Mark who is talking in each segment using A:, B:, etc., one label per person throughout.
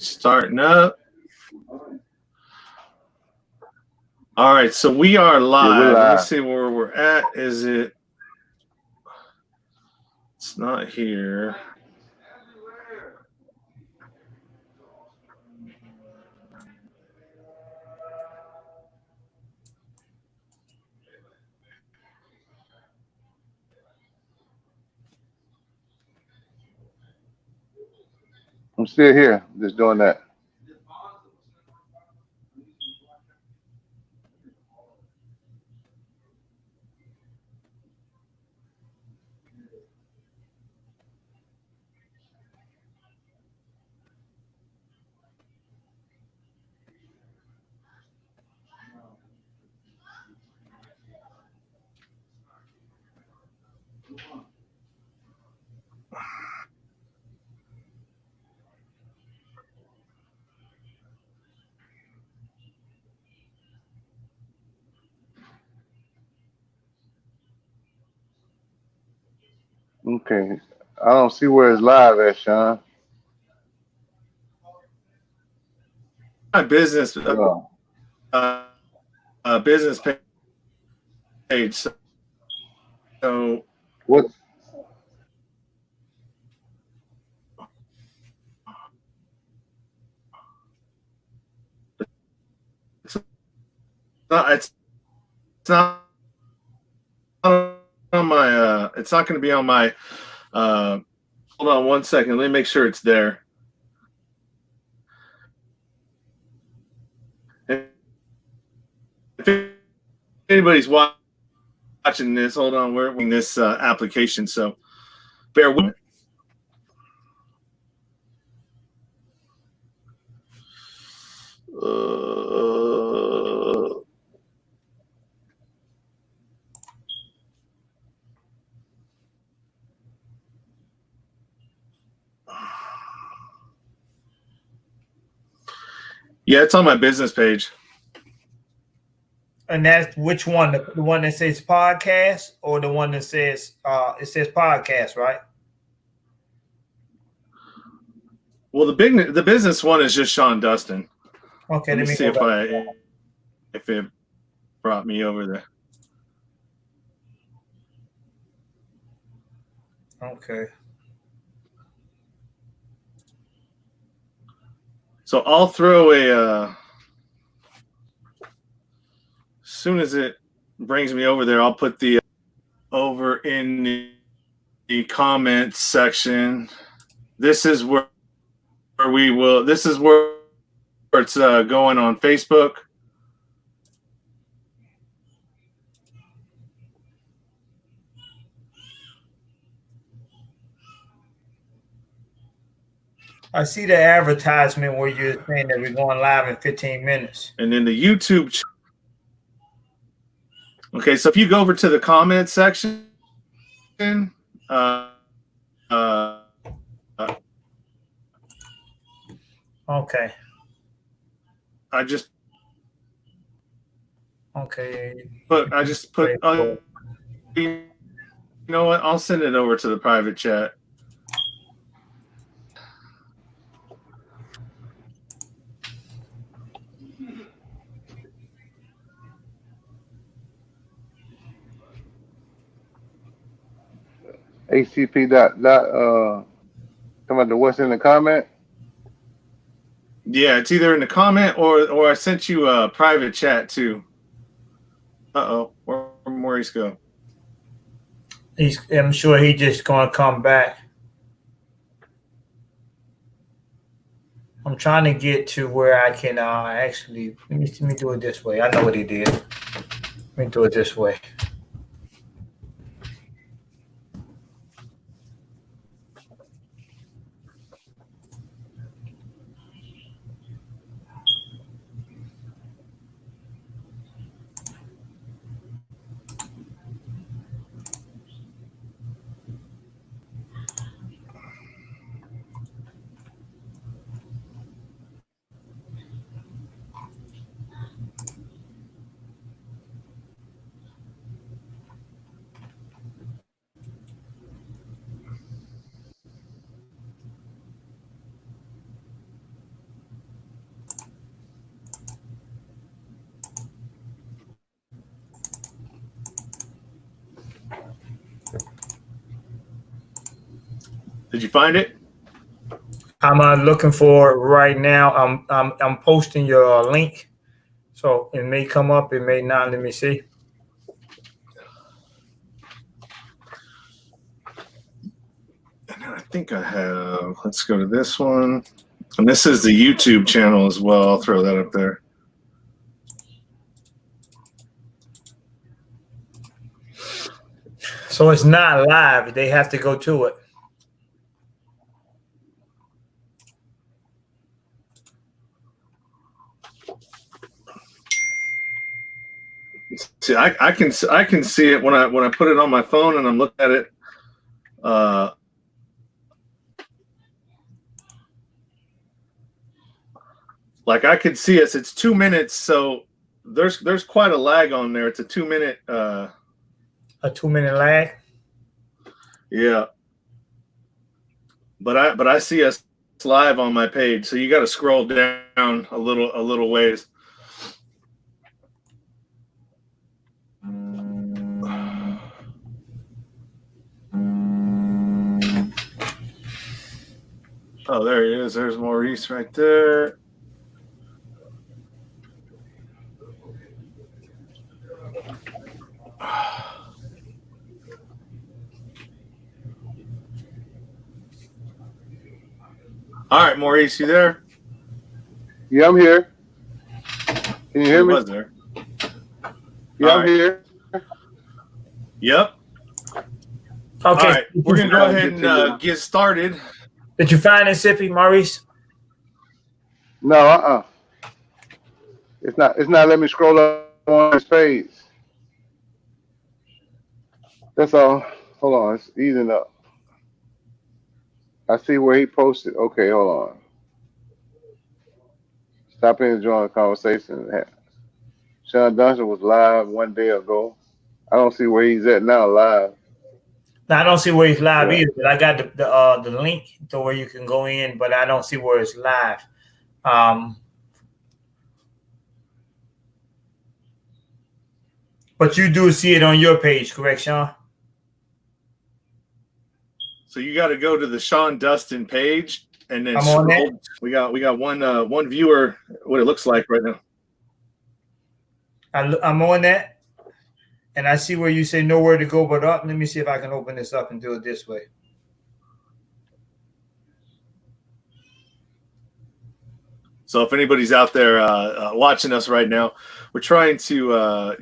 A: Starting up. All right, so we are live.
B: Yeah, we're live.
A: Let me see where we're at. Is it? It's not here.
B: I'm still here, just doing that. Okay. I don't see where it's live at, Sean.
A: My business
B: Oh.
A: business page. So
B: What?
A: it's not. It's not on my. It's not going to be on my. Hold on one second. Let me make sure it's there. If anybody's watching this, hold on. We're in this application, so bear with me. Yeah, it's on my business page.
C: And that's which one? The one that says podcast or the one that says it says podcast, right?
A: Well, the business one is just Sean Dustin.
C: Okay,
A: Let me see if it brought me over there.
C: Okay.
A: So I'll throw a. As soon as it brings me over there, I'll put the over in the comments section. This is where we will. This is where it's going on Facebook.
C: I see the advertisement where you're saying that we're going live in 15 minutes.
A: And then the YouTube. Okay, so if you go over to the comment section,
C: Okay.
A: I just
C: put.
A: You know what? I'll send it over to the private chat.
B: ACP come about the what's in the comment?
A: Yeah, it's either in the comment or I sent you a private chat too. Where'd Maurice go?
C: I'm sure he's just gonna come back. I'm trying to get to where I can actually let me do it this way. I know what he did. Let me do it this way.
A: Did you find it?
C: I'm looking for it right now. I'm posting your link, so it may come up, it may not. Let me see.
A: I think I have. Let's go to this one, and this is the YouTube channel as well. I'll throw that up there.
C: So it's not live. They have to go to it.
A: See, I can see it when I put it on my phone and I'm looking at it. Like I could see it. It's 2 minutes, so there's quite a lag on there. It's a 2 minute.
C: A 2 minute lag.
A: Yeah. But I see us live on my page, so you got to scroll down a little ways. Oh, there he is. There's Maurice right there. All right, Maurice, you there?
B: Yeah, I'm here. Can you hear me?
A: Was there?
B: Yeah,
A: All
B: I'm
A: right.
B: here.
A: Yep.
C: Okay.
A: All right, we're gonna go ahead and get started.
C: Did you find it, Sippy, Maurice?
B: No, It's not letting me scroll up on this page. That's all. Hold on, it's easing up. I see where he posted. Okay, hold on. Stop in and join the conversation. Sean Dunson was live 1 day ago. I don't see where he's at now live.
C: Now, I don't see where it's live
B: Yeah.
C: either, but I got the link to where you can go in, but I don't see where it's live. But you do see it on your page, correct, Sean?
A: So you got to go to the Sean Dustin page and then
C: I'm on
A: scroll. We got one viewer. What it looks like right now.
C: I'm on that, and I see where you say nowhere to go but up. Let me see if I can open this up and do it this way.
A: So if anybody's out there watching us right now, we're trying to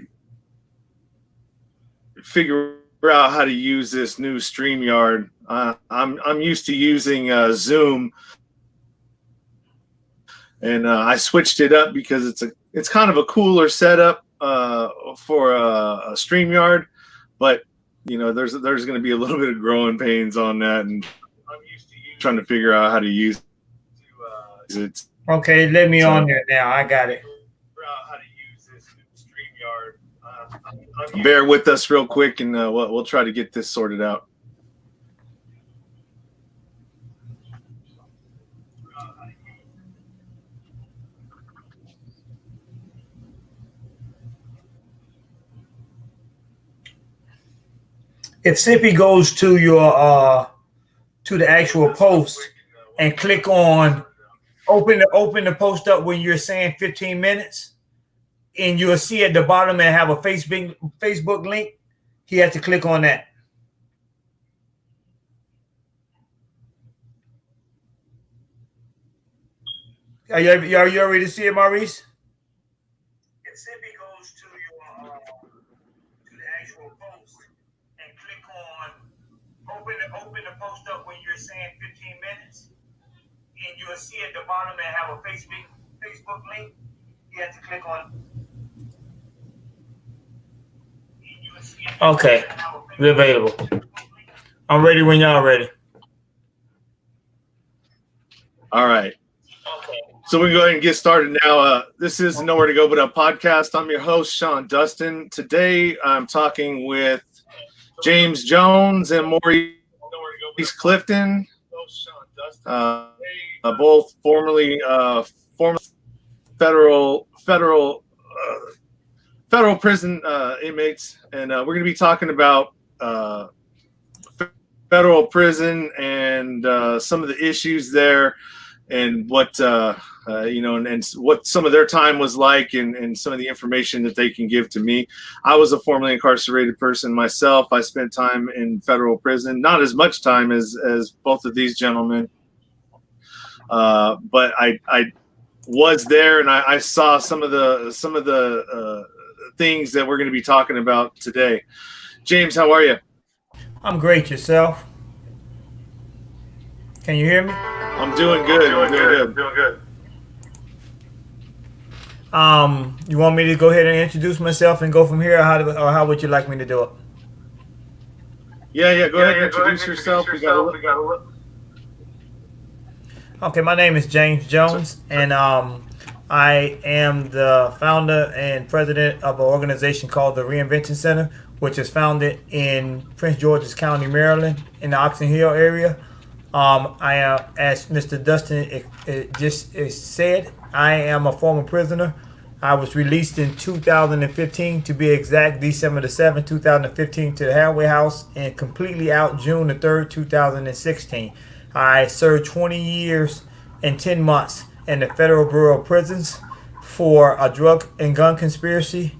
A: figure out how to use this new StreamYard. I'm used to using Zoom, and I switched it up because it's kind of a cooler setup for a StreamYard, but you know there's going to be a little bit of growing pains on that, and I'm used to trying to figure out how to use it.
C: Okay, let me on there now. I got it.
A: How to use this StreamYard. Bear with us real quick, and we'll try to get this sorted out.
C: If Sippy goes to your to the actual post and click on open the post up when you're saying 15 minutes, and you'll see at the bottom and have a Facebook link, he has to click on that. Are you ready to see it, Maurice? If Sippy goes to your to the actual post and click on open the post up when you're saying 15 minutes, and you'll see at the bottom and have a Facebook link, you have to click on. Okay, we're available. I'm ready when y'all ready.
A: All right. So we can go ahead and get started now. This is Nowhere to Go But Up podcast. I'm your host, Sean Dustin. Today, I'm talking with James Jones and Maurice Clifton, both formerly federal prison inmates, and we're going to be talking about federal prison and some of the issues there, and what and what some of their time was like, and some of the information that they can give to me. I was a formerly incarcerated person myself. I spent time in federal prison, not as much time as both of these gentlemen, but I was there, and I saw some of the things that we're going to be talking about today. James, how are you?
D: I'm great. Yourself? Can you hear me?
A: I'm doing good. I'm doing good.
D: You want me to go ahead and introduce myself and go from here, or how would you like me to do it?
A: Yeah. Go ahead and introduce yourself. We got a
D: Okay, my name is James Jones, and I am the founder and president of an organization called the Reinvention Center, which is founded in Prince George's County, Maryland, in the Oxon Hill area. I am, as Mr. Dustin just said, I am a former prisoner. I was released in 2015, to be exact, December the 7th, 2015, to the halfway house, and completely out June the 3rd, 2016. I served 20 years and 10 months in the Federal Bureau of Prisons for a drug and gun conspiracy,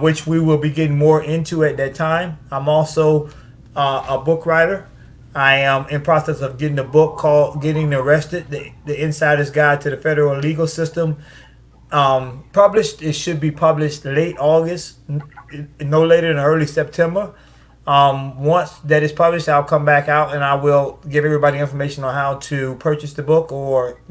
D: which we will be getting more into at that time. I'm also a book writer. I am in process of getting a book called Getting Arrested, the Insider's Guide to the Federal Legal System, published. It should be published late August, no later than early September. Once that is published, I'll come back out and I will give everybody information on how to purchase the book, or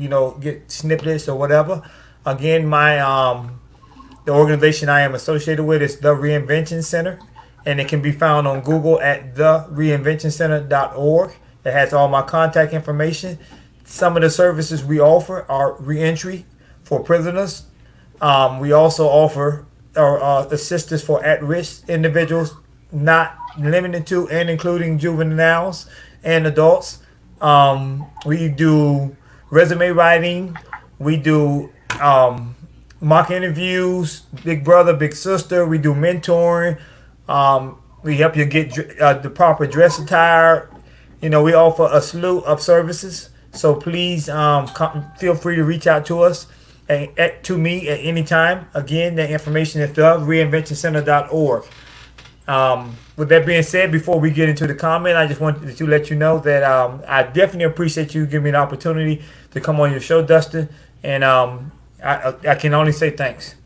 D: get snippets or whatever. Again, the organization I am associated with is the Reinvention Center, and it can be found on Google at thereinventioncenter.org. It has all my contact information. Some of the services we offer are reentry for prisoners. We also offer assistance for at-risk individuals, not limited to and including juveniles and adults. We do resume writing. We do mock interviews, big brother, big sister. We do mentoring. We help you get the proper dress attire. We offer a slew of services. So please feel free to reach out to us, to me at any time. Again, the information is reinventioncenter.org. With that being said, before we get into the comment, I just wanted to let you know that I definitely appreciate you giving me an opportunity to come on your show, Dustin. And I can only say thanks.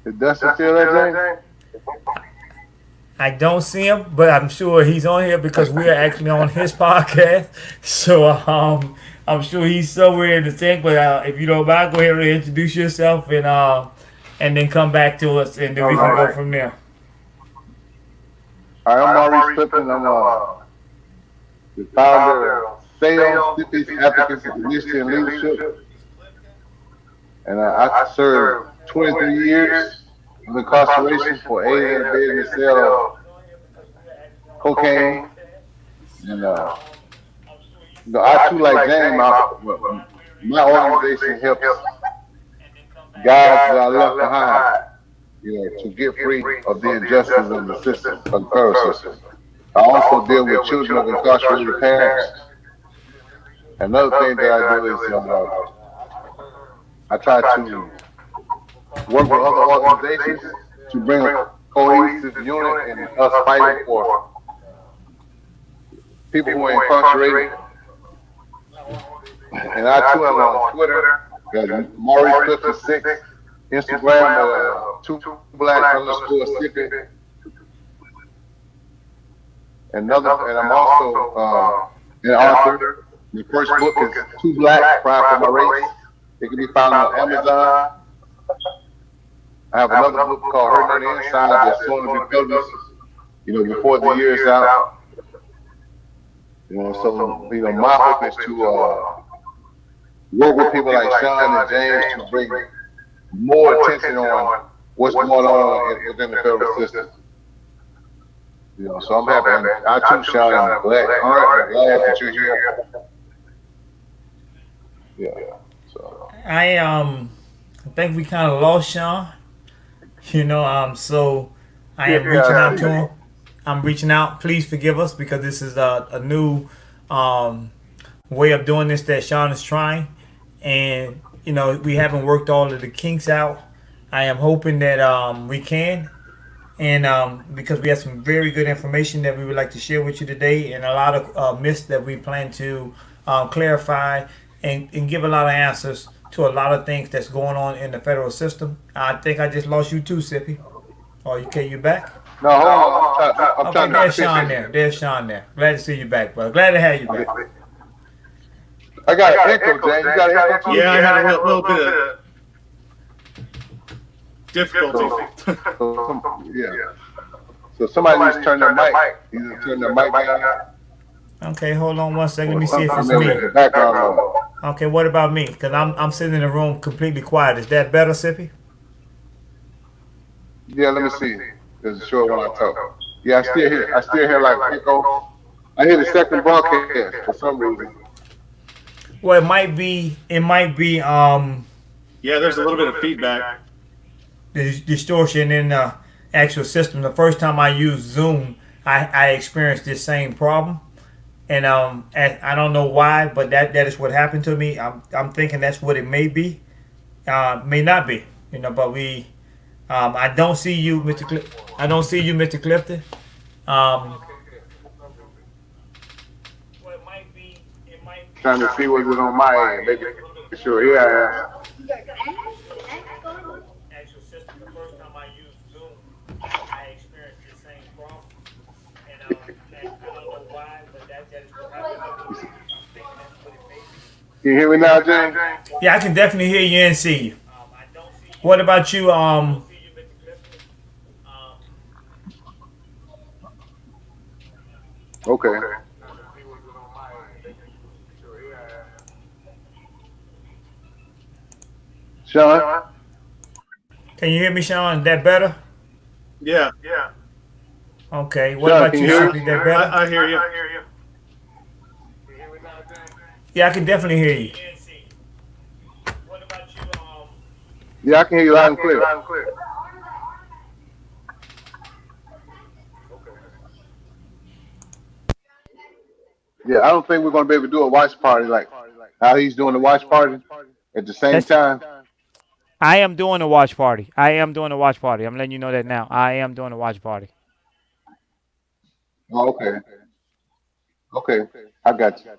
B: Is Dustin still there, James?
D: I don't see him, but I'm sure he's on here because we are actually on his podcast. So I'm sure he's somewhere in the tank. But if you don't mind, go ahead and introduce yourself and then come back to us, and then we can go from there.
B: All right, I'm Maurice Clifton. I'm the founder of Sales, Cities, Advocacy, Initiative, and Leadership. And I served 23 years of incarceration for aiding and abetting the sale of cocaine. And I too, like James, my organization helps guys that I left behind, to get free of the injustice of the system, of the federal system. I also deal with children of incarcerated parents. Another thing that I do is I try to work with other organizations to bring a cohesive unit and us fighting for people who are incarcerated. And I too am on Twitter, Maurice Clifton 6, Instagram, 2black_sipping. And I'm also an author. The first book is 2 Black, Pride for My Race. It can be found on Amazon. I have another book called Hurt on the Inside that's going to be published, before the year is out. So my hope is to work with people like Sean and James to bring more attention on what's going on within the federal system. So I'm happy. I too, Sean, I'm glad that you're here. Yeah. So
D: I think we kind of lost Sean. So I am reaching out to him. I'm reaching out. Please forgive us because this is a new um, way of doing this that Sean is trying, and we haven't worked all of the kinks out. I am hoping that we can, and because we have some very good information that we would like to share with you today, and a lot of myths that we plan to clarify and give a lot of answers to a lot of things that's going on in the federal system. I think I just lost you too, Sippy. Oh, okay, you back?
B: no, hold on. I'm
D: Okay,
B: trying to
D: there's
B: fix
D: Sean
B: it.
D: there. There's Sean there. Glad to see you back, brother. Glad to have you back.
B: I got an echo, James. You got an echo too?
A: Yeah, I had a little bit of difficulty.
B: Yeah. So somebody needs to turn their mic. Either turn their mic down.
D: Okay, hold on one second. Let me see if it's
B: Maybe
D: me.
B: the background noise.
D: Okay, what about me? Because I'm sitting in the room completely quiet. Is that better, Sippy?
B: Yeah, let me see. It's short when I talk. Yeah, I still hear like echo. I hear the second broadcast for some reason.
D: Well, it might be
A: Yeah, there's a little bit of feedback.
D: the distortion in the actual system. The first time I used Zoom, I experienced this same problem. And I don't know why, but that is what happened to me. I'm thinking that's what it may be. May not be. But we I don't see you, I don't see you, Mr. Clifton. Um, well, it might be.
B: Trying to see what's on my end. Maybe sure. Here I am.
D: Actual system. The first time I used Zoom, I experienced the same problem. And I don't know why, but that is what happened. I'm thinking that's what it may be.
B: Can you hear me now, James?
D: Yeah, I can definitely hear you and see you. What about you?
B: Okay. Sean?
D: Can you hear me, Sean? Is that better?
A: Yeah,
D: Okay. What
B: Sean,
D: about
B: can
D: you,
B: you hear
D: Sippy? Is that better?
A: I hear you.
D: Yeah, I can definitely hear you.
B: Yeah, I can hear you loud and clear. Yeah, I don't think we're going to be able to do a watch party like how he's doing the watch party at the same time.
D: I am doing a watch party. I'm letting you know that now. I am doing a watch party.
B: Oh, okay. Okay. I got you.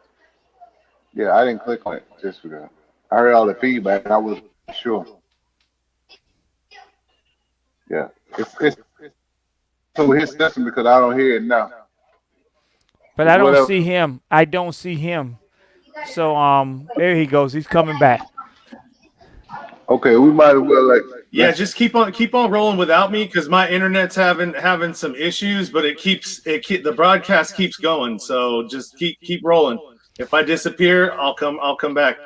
B: Yeah, I didn't click on it just for that. I heard all the feedback. I wasn't sure. Yeah. It's so his system because I don't hear it now.
D: But I don't see him. I don't see him. So there he goes. He's coming back.
B: Okay, we might as well
A: Yeah, just keep on rolling without me because my internet's having some issues, but the broadcast keeps going. So just keep rolling. If I disappear, I'll come back.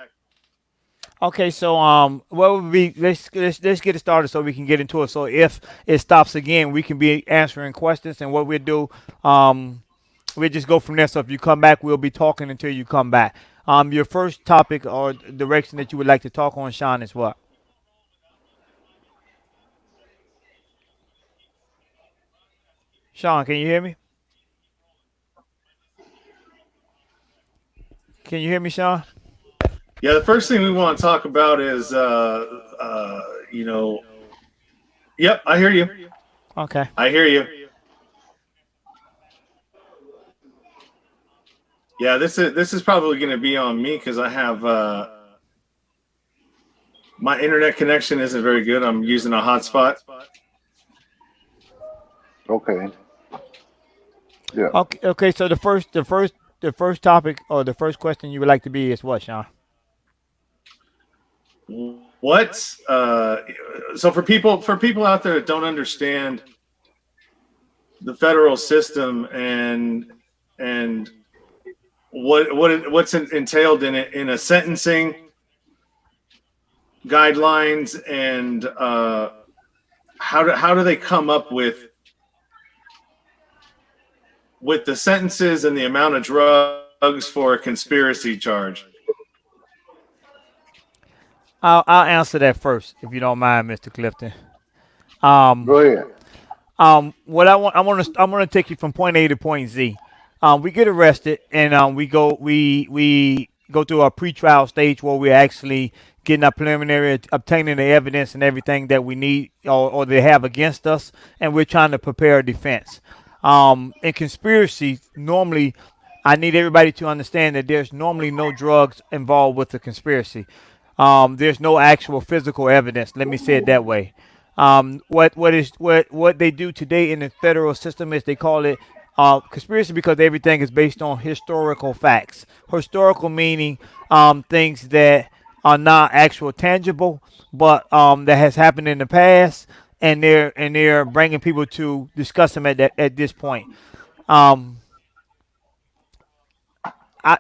D: Okay, so what would be let's get it started so we can get into it. So if it stops again, we can be answering questions, and what we'll do, we'll just go from there. So if you come back, we'll be talking until you come back. Your first topic or direction that you would like to talk on, Sean, is what? Sean, can you hear me? Can you hear me, Sean?
A: Yeah, the first thing we want to talk about is Yep, I hear you.
D: Okay.
A: I hear you. Yeah, this is probably going to be on me because I have my internet connection isn't very good. I'm using a hotspot.
B: Okay. Yeah.
D: Okay. So the first topic or the first question you would like to be is what, Sean?
A: What? So for people out there that don't understand the federal system and what's entailed in it in a sentencing guidelines and how do they come up with the sentences and the amount of drugs for a conspiracy charge?
D: I'll answer that first, if you don't mind, Mr. Clifton. Um,
B: Go ahead.
D: what I want to take you from point A to point Z. We get arrested, and we go through our pre-trial stage where we're actually getting our preliminary, obtaining the evidence and everything that we need or they have against us, and we're trying to prepare a defense. In conspiracy, normally, I need everybody to understand that there's normally no drugs involved with the conspiracy. There's no actual physical evidence. Let me say it that way. What they do today in the federal system is they call it conspiracy because everything is based on historical facts. Historical meaning things that are not actual tangible, but that has happened in the past, and they're bringing people to discuss them at this point. Um, I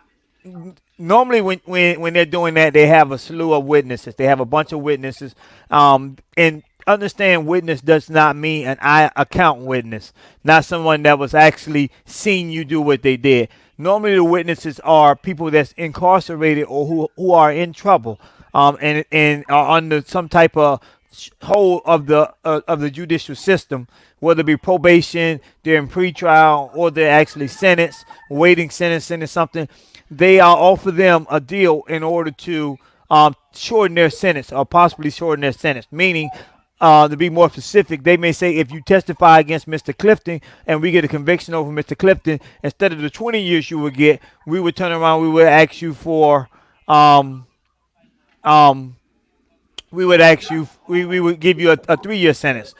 D: normally when they're doing that, they have a slew of witnesses. They have a bunch of witnesses. And understand, witness does not mean an eye account witness, not someone that was actually seeing you do what they did. Normally, the witnesses are people that's incarcerated or who are in trouble, and are under some type of hold of the judicial system, whether it be probation, they're in pretrial, or they're actually sentenced, waiting sentencing or something. They are offer them a deal in order to shorten their sentence or possibly shorten their sentence. Meaning, to be more specific, they may say if you testify against Mr. Clifton and we get a conviction over Mr. Clifton, instead of the 20 years you would get, we would turn around, we would ask you for um, um, we would give you a 3 year sentence.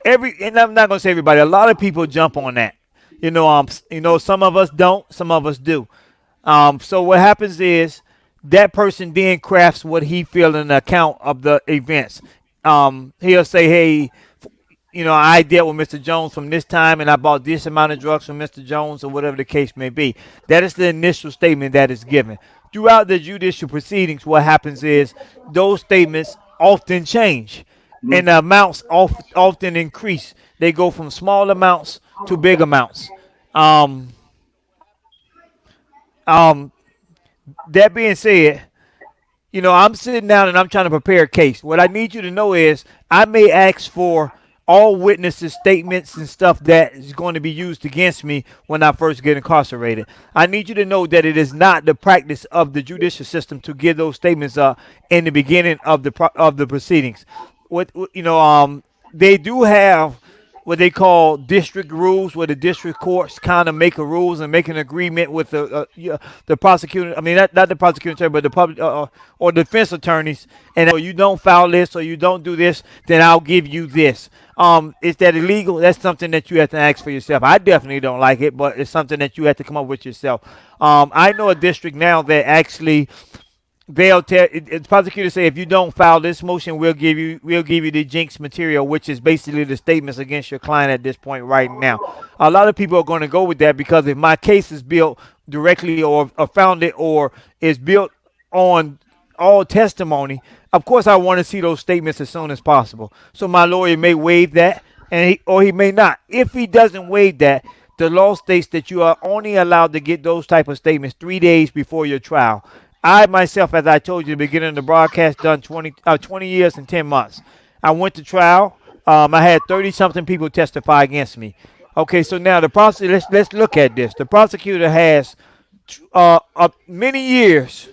D: And I'm not gonna say everybody. A lot of people jump on that. Some of us don't, some of us do. So what happens is that person then crafts what he feel in the account of the events. He'll say, "Hey, I dealt with Mr. Jones from this time, and I bought this amount of drugs from Mr. Jones, or whatever the case may be." That is the initial statement that is given. Throughout the judicial proceedings, what happens is those statements often change, and the amounts often increase. They go from small amounts to big amounts. Um, um, that being said, I'm sitting down and I'm trying to prepare a case. What I need you to know is I may ask for all witnesses' statements and stuff that is going to be used against me when I first get incarcerated. I need you to know that it is not the practice of the judicial system to give those statements in the beginning of the proceedings. They do have what they call district rules, where the district courts kind of make a rules and make an agreement with the prosecutor. I mean, not the prosecuting attorney, but the public or defense attorneys. And you don't file this or you don't do this, then I'll give you this. Is that illegal? That's something that you have to ask for yourself. I definitely don't like it, but it's something that you have to come up with yourself. I know a district now that actually they'll tell the prosecutor say if you don't file this motion, we'll give you the jinx material, which is basically the statements against your client at this point right now. A lot of people are going to go with that because if my case is built directly or founded or is built on all testimony, of course I want to see those statements as soon as possible. So my lawyer may waive that, or he may not. If he doesn't waive that, the law states that you are only allowed to get those type of statements 3 days before your trial. I myself, as I told you at the beginning of the broadcast, done 20 years and 10 months. I went to trial. I had 30 something people testify against me. Okay, so now the prosecutor. Let's look at this. The prosecutor has many years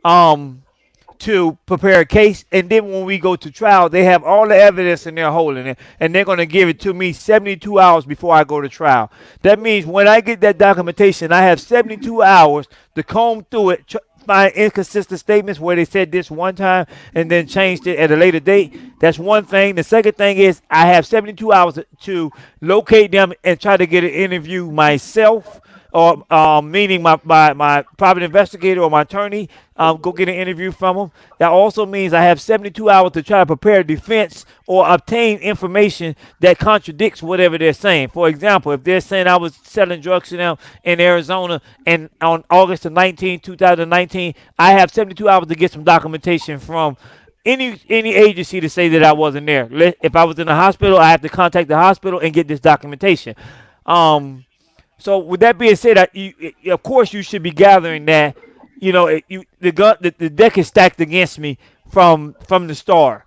D: to prepare a case, and then when we go to trial, they have all the evidence and they're holding it, and they're going to give it to me 72 hours before I go to trial. That means when I get that documentation, I have 72 hours to comb through it, find inconsistent statements where they said this one time and then changed it at a later date. That's one thing. The second thing is I have 72 hours to locate them and try to get an interview myself, or meaning my private investigator or my attorney, go get an interview from them. That also means I have 72 hours to try to prepare a defense or obtain information that contradicts whatever they're saying. For example, if they're saying I was selling drugs to them in Arizona and on August the 19th, 2019, I have 72 hours to get some documentation from any agency to say that I wasn't there. If I was in the hospital, I have to contact the hospital and get this documentation. So with that being said, of course you should be gathering that
E: the deck is stacked against me from the start.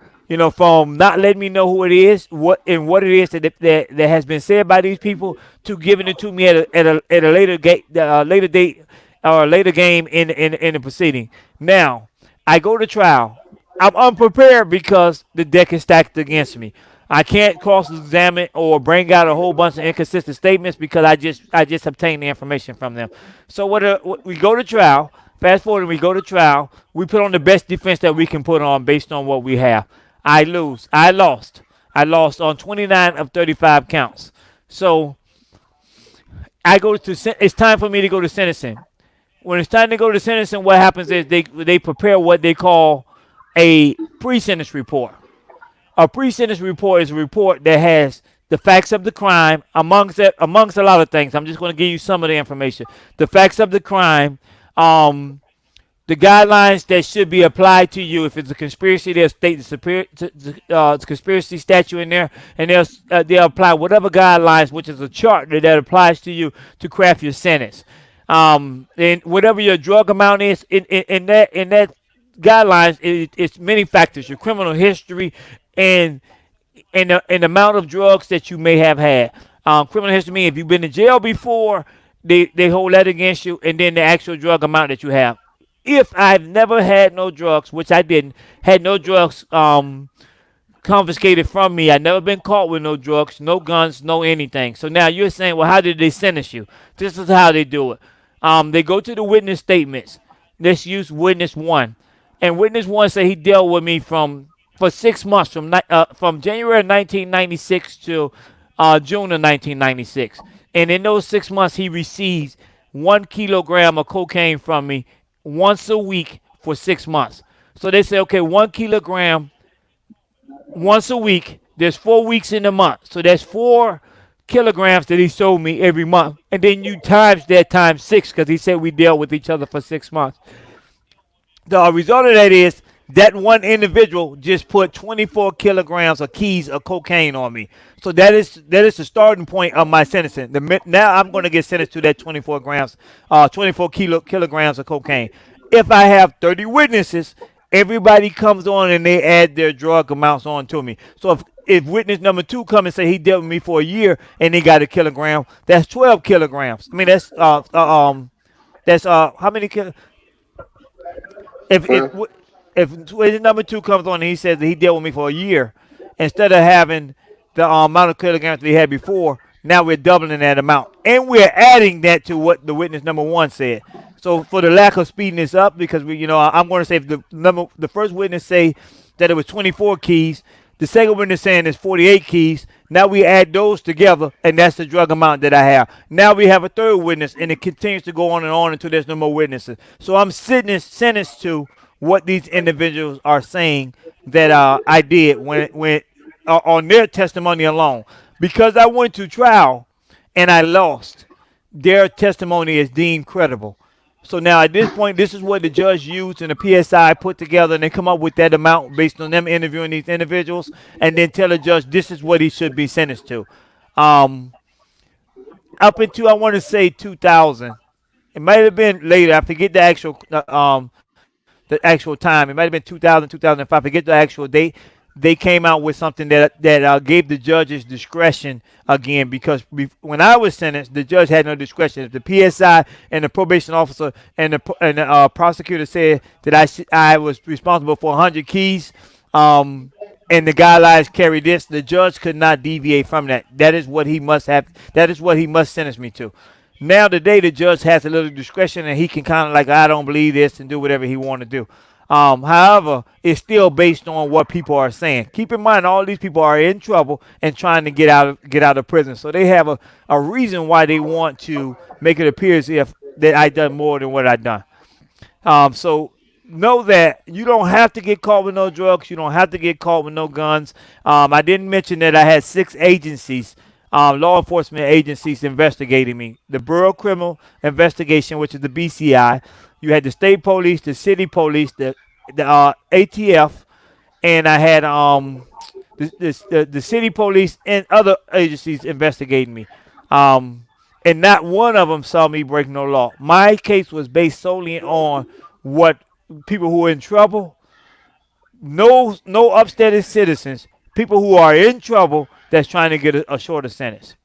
E: From not letting me know who it is, what it is that has been said by these people, to giving it to me at a later date, or a later game in the proceeding. Now, I go to trial. I'm unprepared because the deck is stacked against me. I can't cross-examine or bring out a whole bunch of inconsistent statements because I just obtained the information from them. So what we go to trial. Fast forward, we go to trial. We put on the best defense that we can put on based on what we have. I lose. I lost. I lost on 29 of 35 counts. So it's time for me to go to sentencing. When it's time to go to sentencing, what happens is they prepare what they call a pre-sentence report. A pre-sentence report is a report that has the facts of the crime, amongst a lot of things. I'm just going to give you some of the information. The facts of the crime, the guidelines that should be applied to you. If it's a conspiracy, they'll state the conspiracy statute in there, and they'll apply whatever guidelines, which is a chart that applies to you to craft your sentence. And whatever your drug amount is in that guidelines, it's many factors: your criminal history and the amount of drugs that you may have had. Criminal history means if you've been to jail before, they hold that against you, and then the actual drug amount that you have. If I've never had no drugs, which I didn't, had no drugs confiscated from me, I've never been caught with no drugs, no guns, no anything. So now you're saying, well, how did they sentence you? This is how they do it. They go to the witness statements. Let's use witness one. And witness one said he dealt with me for 6 months, from January 1996 to June of 1996. And in those 6 months, he received 1 kilogram of cocaine from me once a week for 6 months. So they say, okay, 1 kilogram once a week. There's 4 weeks in a month. So that's 4 kilograms that he sold me every month. And then you times that times 6, because he said we dealt with each other for 6 months. The result of that is that one individual just put 24 kilograms of keys of cocaine on me. So that is the starting point of my sentencing. Now I'm going to get sentenced to that 24 kilograms of cocaine. If I have 30 witnesses, everybody comes on and they add their drug amounts on to me. So if witness number 2 come and say he dealt with me for a year and they got a kilogram, that's 12 kilograms. I mean that's how many kilograms? If
B: Well,
E: witness number 2 comes on and he says that he dealt with me for a year, instead of having the amount of kilograms that he had before, now we're doubling that amount, and we're adding that to what the witness number 1 said. So for the lack of speeding this up, because I'm going to say if the first witness say that it was 24 keys, the second witness saying it's 48 keys. Now we add those together, and that's the drug amount that I have. Now we have a third witness, and it continues to go on and on until there's no more witnesses. So I'm sentenced to what these individuals are saying that I did when on their testimony alone. Because I went to trial and I lost, their testimony is deemed credible. So now at this point, this is what the judge used and the PSI put together, and they come up with that amount based on them interviewing these individuals, and then tell the judge this is what he should be sentenced to. Up into, I want to say, 2000. It might have been later. I forget the actual time. It might have been 2000, 2005. I forget the actual date. They came out with something that gave the judges discretion again, because when I was sentenced, the judge had no discretion. If the PSI and the probation officer and the prosecutor said that I was responsible for 100 keys, and the guidelines carry this, the judge could not deviate from that. That is what he must have. That is what he must sentence me to. Now today the judge has a little discretion, and he can kind of like, I don't believe this, and do whatever he want to do. However, it's still based on what people are saying. Keep in mind, all these people are in trouble and trying to get out of prison. So they have a reason why they want to make it appear as if that I done more than what I done. So know that you don't have to get caught with no drugs. You don't have to get caught with no guns. I didn't mention that I had 6 agencies, law enforcement agencies investigating me. The Bureau of Criminal Investigation, which is the BCI. You had the state police, the city police, the ATF, and I had the city police and other agencies investigating me. and not one of them saw me break no law. My case was based solely on what people who are in trouble, no upstanding citizens, people who are in trouble that's trying to get a shorter sentence.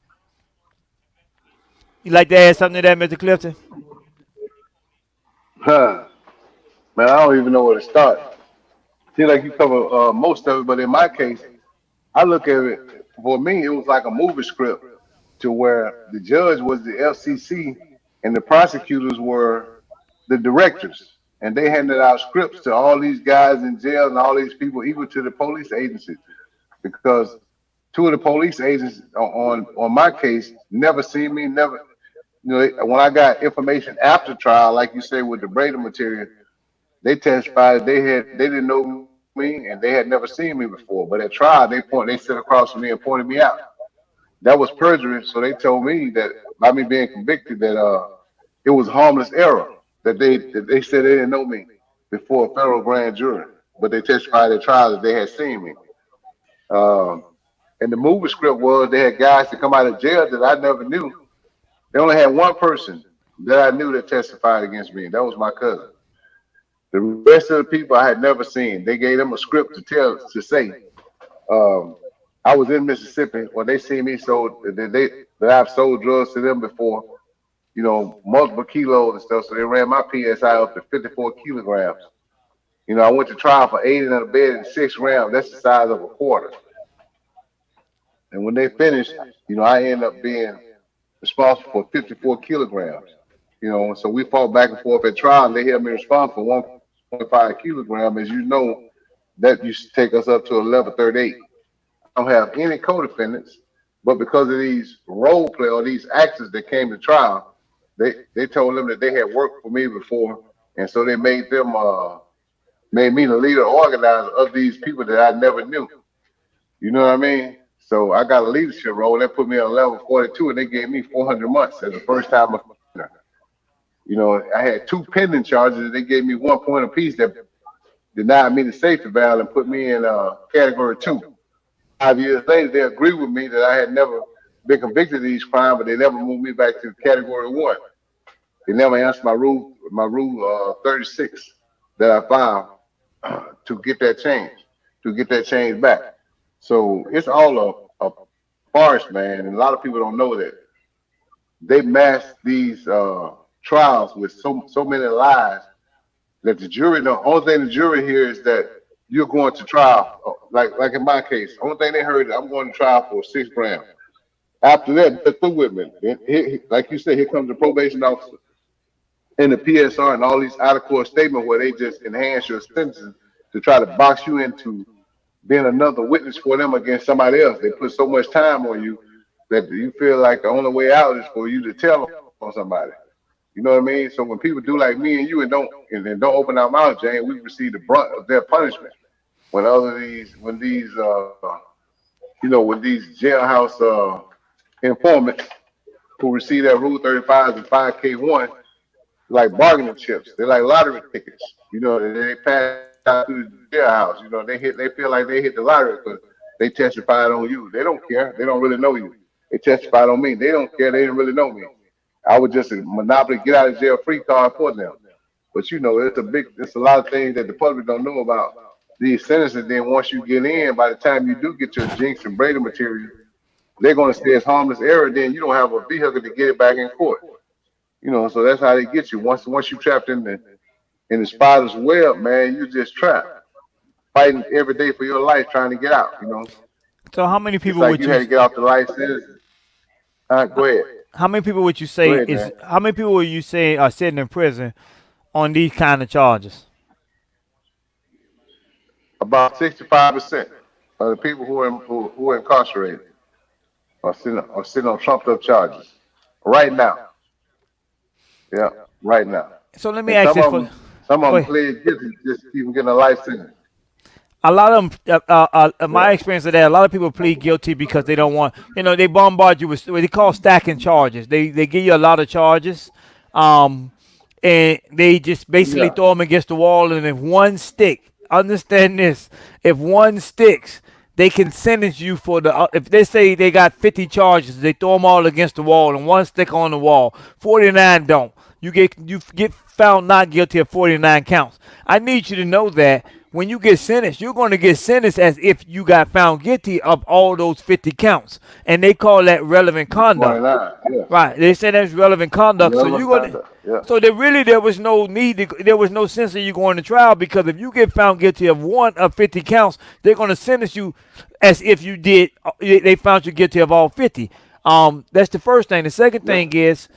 E: You like to add something to that, Mr. Clifton?
B: Huh. Man, I don't even know where to start. Seems like you cover most of it, but in my case, I look at it, for me, it was like a movie script to where the judge was the FCC and the prosecutors were the directors. And they handed out scripts to all these guys in jail and all these people, even to the police agencies, because two of the police agents on my case never seen me, never, when I got information after trial, like you say with the Brady material, they testified they didn't know me and they had never seen me before. But at trial, they sit across from me and pointed me out. That was perjury. So they told me that by me being convicted that it was harmless error that they said they didn't know me before a federal grand jury, but they testified at trial that they had seen me. Um, and the movie script was they had guys to come out of jail that I never knew. They only had one person that I knew that testified against me. That was my cousin. The rest of the people I had never seen. They gave them a script to say. Um, I was in Mississippi when they see me sold that I've sold drugs to them before, multiple kilos and stuff. So they ran my PSI up to 54 kilograms. I went to trial for aiding and abetting 6 grams. That's the size of a quarter. And when they finished, I ended up being responsible for 54 kilograms. So we fought back and forth at trial, and they held me responsible for 1.5 kilogram. As you know, that used to take us up to a level 38. I don't have any co-defendants, but because of these role play or these actors that came to trial, they told them that they had worked for me before, and so they made me the leader organizer of these people that I never knew. You know what I mean? So I got a leadership role. They put me on level 42, and they gave me 400 months as a first time offender. I had two pending charges, and they gave me 1 point apiece that denied me the safety valve and put me in category 2. 5 years later, they agreed with me that I had never been convicted of these crimes, but they never moved me back to category 1. They never answered my rule 36 that I filed to get that change back. So it's all a farce, man, and a lot of people don't know that they mask these trials with so many lies that the only thing the jury hears is that you're going to trial. Like in my case, only thing they heard is I'm going to trial for 6 grams. After that, they're through with me. Like you said, here comes the probation officer and the PSR and all these out of court statements where they just enhance your sentences to try to box you into being another witness for them against somebody else. They put so much time on you that you feel like the only way out is for you to tell on somebody. You know what I mean? So when people do like me and you and don't open our mouth, Jane, we receive the brunt of their punishment. When these jailhouse informants who receive that Rule 35s and 5K1 like bargaining chips. They're like lottery tickets. They pass out through the jailhouse. They feel like they hit the lottery because they testified on you. They don't care. They don't really know you. They testified on me. They don't care. They didn't really know me. I was just a monopoly get out of jail free card for them. But it's a lot of things that the public don't know about these sentences. Then once you get in, by the time you do get your Jinx and Brady material, they're going to say it's harmless error. Then you don't have a vehicle to get it back in court. So that's how they get you. Once you trapped in the spider's web, man, you just trapped, fighting every day for your life, trying to get out.
E: So how many
B: It's
E: people
B: like
E: would
B: you
E: you?
B: had to get off the life sentence. Go ahead.
E: How many people would you
B: Go
E: say
B: ahead, man.
E: how many people would you say are sitting in prison on these kind of charges?
B: About 65% of the people who are incarcerated are sitting on trumped up charges right now. Yeah, right now.
E: So let me
B: And
E: ask
B: some
E: this
B: of
E: for.
B: them, some of
E: Go
B: them
E: ahead.
B: plead guilty just to even getting a life sentence.
E: A lot of them, my
B: Yeah,
E: experience of that, a lot of people plead guilty because they don't want, they bombard you with what they call stacking charges. They give you a lot of charges, um, and they just basically
B: yeah,
E: throw them against the wall. And if one stick, understand this, if one sticks, they can sentence you for the if they say they got 50 charges, they throw them all against the wall and one stick on the wall. 49 don't. You get found not guilty of 49 counts. I need you to know that when you get sentenced, you're going to get sentenced as if you got found guilty of all those 50 counts, and they call that relevant conduct.
B: 29. Yeah.
E: Right? They say that's relevant conduct. So you're
B: Relevant
E: going to.
B: conduct. Yeah.
E: So there was no need. There was no sense of you going to trial because if you get found guilty of one of 50 counts, they're going to sentence you as if you did. They found you guilty of all 50. That's the first thing. The second
B: Yeah.
E: thing is,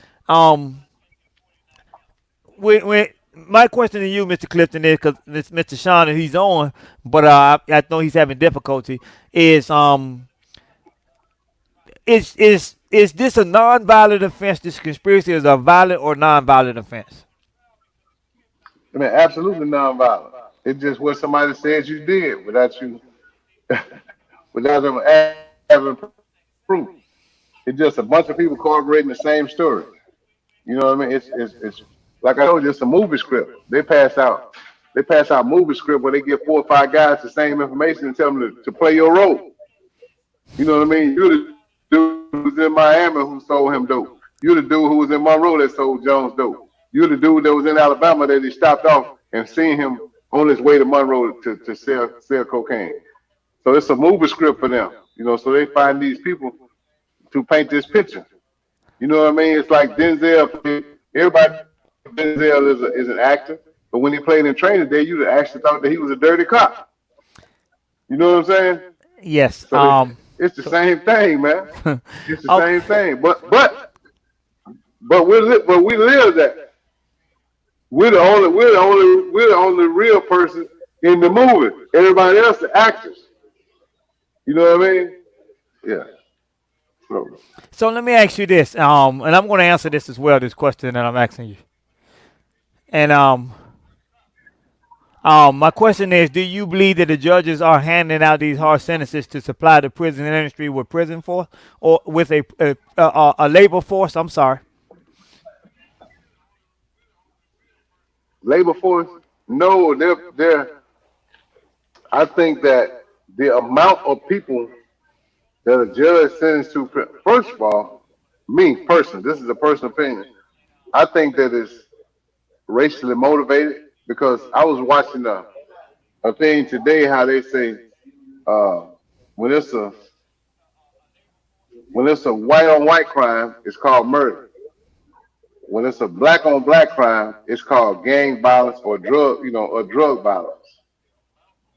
E: when my question to you, Mr. Clifton, is because it's Mr. Sean and he's on, but I know he's having difficulty. Is this a non-violent offense? This conspiracy is a violent or non-violent offense?
B: I mean, absolutely nonviolent. It's just what somebody says you did without you, without them having proof. It's just a bunch of people corroborating the same story. You know what I mean? It's like I told you, it's a movie script. They pass out movie script where they give 4 or 5 guys the same information and tell them to play your role. You know what I mean? You're the dude who's in Miami who sold him dope. You're the dude who was in Monroe that sold Jones dope. You're the dude that was in Alabama that he stopped off and seen him on his way to Monroe to sell cocaine. So it's a movie script for them. You know, so they find these people to paint this picture. You know what I mean? It's like Denzel. Everybody, Denzel is an actor, but when he played in Training Day, you'd have actually thought that he was a dirty cop. You know what I'm saying?
E: Yes.
B: So it's the same thing, man. It's the
E: Okay.
B: same thing. But we live that. We're the only real person in the movie. Everybody else, the actors. You know what I mean? Yeah. So,
E: So let me ask you this, and I'm going to answer this as well. This question that I'm asking you, and my question is: do you believe that the judges are handing out these hard sentences to supply the prison industry with prison force or with a labor force? I'm sorry.
B: labor force, no, they're. I think that the amount of people that a judge sends to, first of all, me personally, this is a personal opinion. I think that it's racially motivated because I was watching a thing today how they say uh, when it's a white on white crime, it's called murder. When it's a black on black crime, it's called gang violence or drug violence.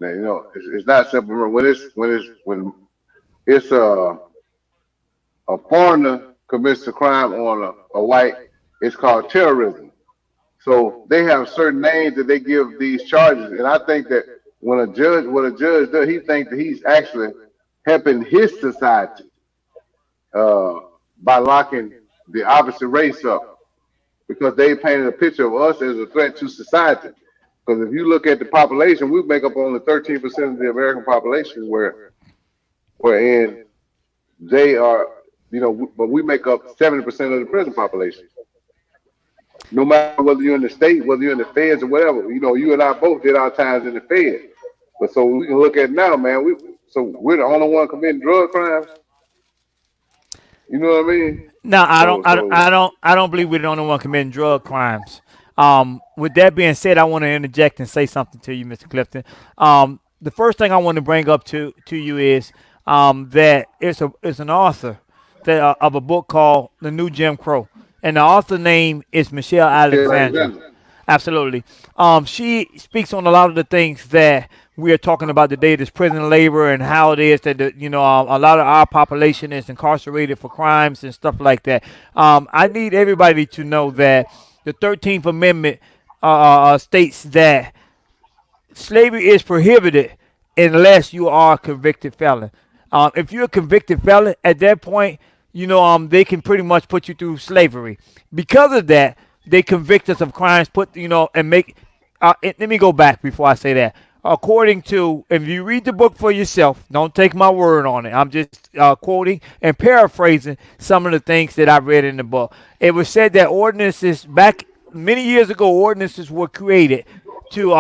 B: Now, it's not simple. When it's a foreigner commits a crime on a white, it's called terrorism. So they have certain names that they give these charges, and I think that what a judge does, he thinks that he's actually helping his society uh, by locking the opposite race up because they painted a picture of us as a threat to society. Because if you look at the population, we make up only 13% of the American population, wherein they are, but we make up 70% of the prison population. No matter whether you're in the state, whether you're in the feds or whatever, you and I both did our times in the fed. But so we can look at now, man. We're the only one committing drug crimes. You know what I mean?
E: No, I don't.
B: So so
E: I don't believe we're the only one committing drug crimes. With that being said, I want to interject and say something to you, Mr. Clifton. The first thing I want to bring up to you is that it's an author of a book called The New Jim Crow, and the author name is Michelle
B: Michelle
E: Alexandra.
B: Alexander.
E: Absolutely. She speaks on a lot of the things that we are talking about today, this prison labor and how it is that a lot of our population is incarcerated for crimes and stuff like that. I need everybody to know that the 13th Amendment states that slavery is prohibited unless you are a convicted felon. If you're a convicted felon, at that point, they can pretty much put you through slavery. Because of that, they convict us of crimes, and make. Let me go back before I say that. According to, if you read the book for yourself, don't take my word on it. I'm just quoting and paraphrasing some of the things that I read in the book. It was said that ordinances back many years ago, ordinances were created to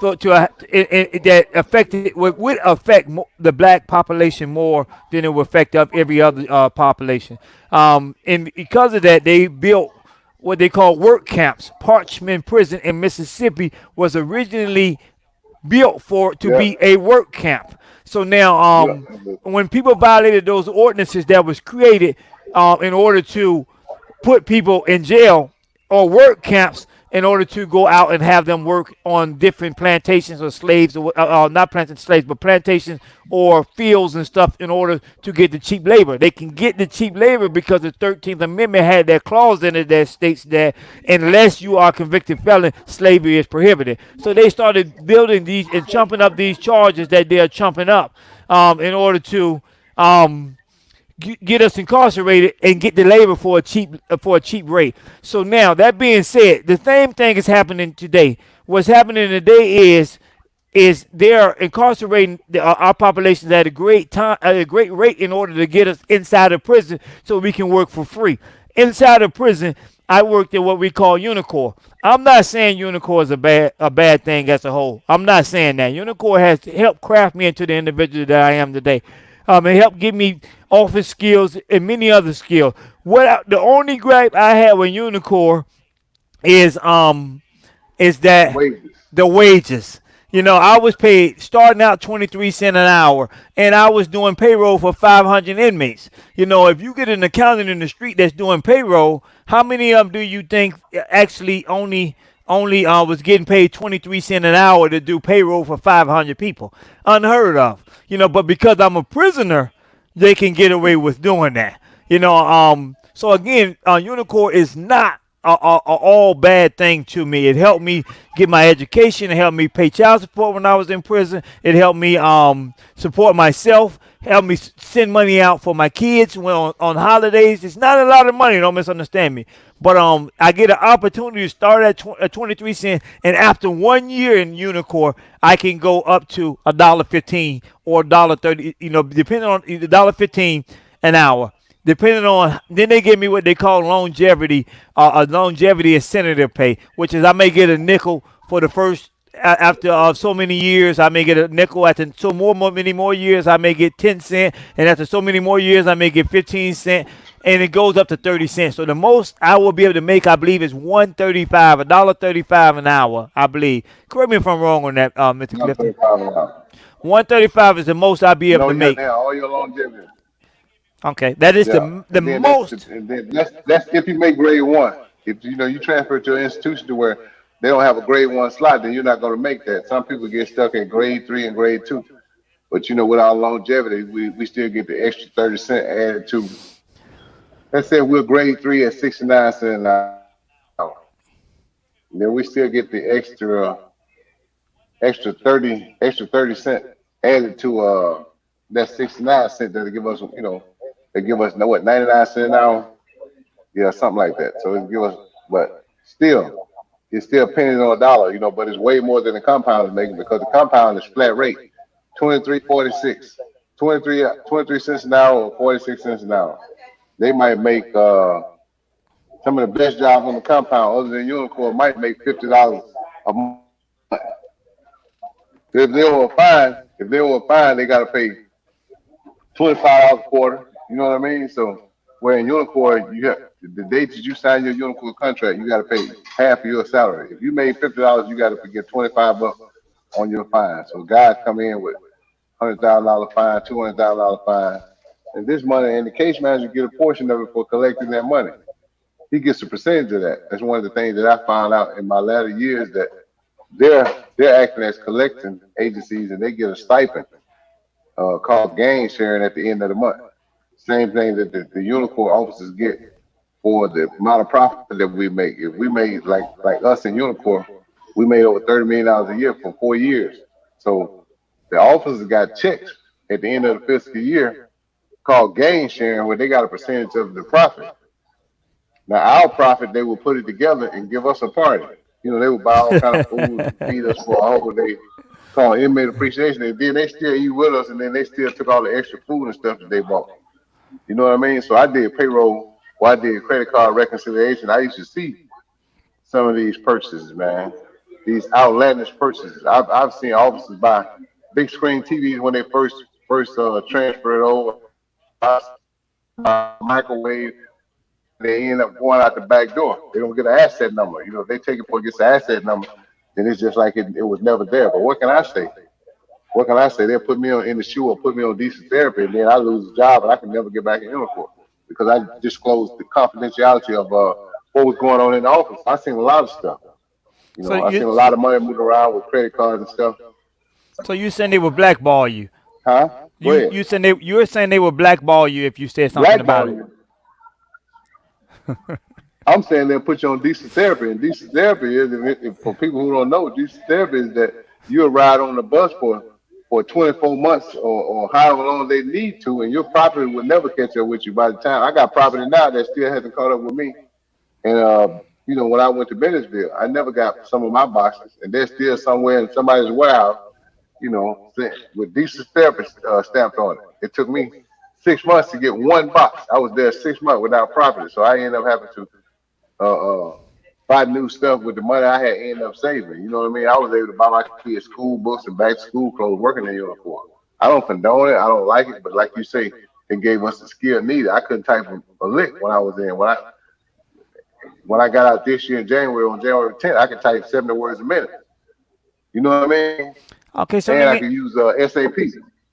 E: that affected would affect the black population more than it would affect of every other population. And because of that, they built what they call work camps. Parchman Prison in Mississippi was originally built for to
B: Yeah,
E: be a work camp. So now,
B: yeah.
E: when people violated those ordinances that was created in order to put people in jail or work camps in order to go out and have them work on different plantations or slaves or not planting slaves but plantations or fields and stuff in order to get the cheap labor. They can get the cheap labor because the 13th Amendment had that clause in it that states that unless you are a convicted felon, slavery is prohibited. So they started building these and chumping up these charges that they are chumping up in order to um, get us incarcerated and get the labor for a cheap rate. So now that being said, the same thing is happening today. What's happening today is they are incarcerating our populations at a great rate in order to get us inside of prison so we can work for free. Inside of prison, I worked at what we call Unicor. I'm not saying Unicor is a bad thing as a whole. I'm not saying that. Unicor has helped craft me into the individual that I am today. It helped give me office skills and many other skills. The only gripe I had with Unicor is that
B: Wages.
E: the wages. I was paid starting out 23 cents an hour, and I was doing payroll for 500 inmates. If you get an accountant in the street that's doing payroll, how many of them do you think actually only was getting paid 23 cents an hour to do payroll for 500 people? Unheard of. But because I'm a prisoner, they can get away with doing that. So again, Unicor is not a all bad thing to me. It helped me get my education. It helped me pay child support when I was in prison. It helped me support myself. Helped me send money out for my kids when on holidays. It's not a lot of money. Don't misunderstand me. But I get an opportunity to start at 23 cents, and after 1 year in Unicor, I can go up to $1.15 or $1.30. Depending on $1.15 an hour. Depending on, then they give me what they call longevity, a longevity incentive pay, which is I may get a nickel for the first after so many years. I may get a nickel after many more years. I may get 10 cents, and after so many more years, I may get 15 cents, and it goes up to 30 cents. So the most I will be able to make, I believe, is $1.35 an hour. I believe. Correct me if I'm wrong on that, Mr.
B: Not
E: Clifton.
B: 35 an hour.
E: 135 is the most I'll be able
B: No,
E: to
B: yeah,
E: make.
B: now all your longevity.
E: Okay, that is
B: Yeah,
E: the most.
B: and then that's if you make grade one. If you transfer to an institution to where they don't have a grade one slot, then you're not going to make that. Some people get stuck at grade three and grade two, but with our longevity, we still get the extra 30 cent added to. Let's say we're grade three at 69 cents an hour, then we still get the extra 30 cent added to that 69 cent that give us they give us what 99 cents an hour. Yeah, something like that. So it give us, but still, it's still pennies on a dollar, but it's way more than the compound is making because the compound is flat rate, 23.46, 23 cents an hour or 46 cents an hour. They might make some of the best jobs on the compound, other than Unicorn, might make $50 a month. If they were fine, they got to pay $25 a quarter. You know what I mean? So where in Unicorn, you have the date that you sign your Unicorn contract, you got to pay half of your salary. If you made $50, you got to get 25 bucks on your fine. So guys come in with $100,000 fine, $200,000 fine, and this money, and the case manager get a portion of it for collecting that money. He gets a percentage of that. That's one of the things that I found out in my latter years that they're acting as collecting agencies and they get a stipend called gain sharing at the end of the month. Same thing that the Unicorn officers get for the amount of profit that we make. If we made like us in Unicorn, we made over $30 million a year for 4 years. So the officers got checks at the end of the fiscal year called gain sharing, where they got a percentage of the profit. Now our profit, they will put it together and give us a party. They would buy all kind of food and feed us for a whole day, called inmate appreciation. And then they still eat with us, and then they still took all the extra food and stuff that they bought. You know what I mean? So I did payroll, I did credit card reconciliation. I used to see some of these purchases, man. these outlandish purchases. I've seen officers buy big screen TVs when they first transferred over, microwave. They end up going out the back door. They don't get an asset number. You know, if they take it for it gets an asset number, then it's just like it was never there. But what can I say? What can I say? They'll put me on in the shoe or put me on decent therapy, and then I lose the job, and I can never get back in uniform because I disclosed the confidentiality of what was going on in the office. I seen a lot of stuff. You
E: So
B: know, I seen a
E: you
B: lot of money moving around with credit cards and stuff.
E: so you saying they would blackball you?
B: Huh? Go ahead.
E: You're saying they would blackball you if you said something about
B: Blackball
E: it.
B: you. I'm saying they'll put you on decent therapy, and decent therapy is, for people who don't know, decent therapy is that you'll ride on the bus for 24 months or however long they need to, and your property will never catch up with you. By the time I got property now that still hasn't caught up with me, and you know, when I went to Bennettsville, I never got some of my boxes, and they're still somewhere in somebody's warehouse, you know, with decent therapy stamped on it. It took me 6 months to get one box. I was there 6 months without property, so I ended up having to buy new stuff with the money I had ended up saving. You know what I mean? I was able to buy my kids school books and back to school clothes working in uniform. I don't condone it. I don't like it, but like you say, it gave us the skill needed. I couldn't type a lick when I was in. When I got out this year in January, on January 10th, I could type 70 words a minute. You know what I mean?
E: Okay, so
B: And I could use SAP.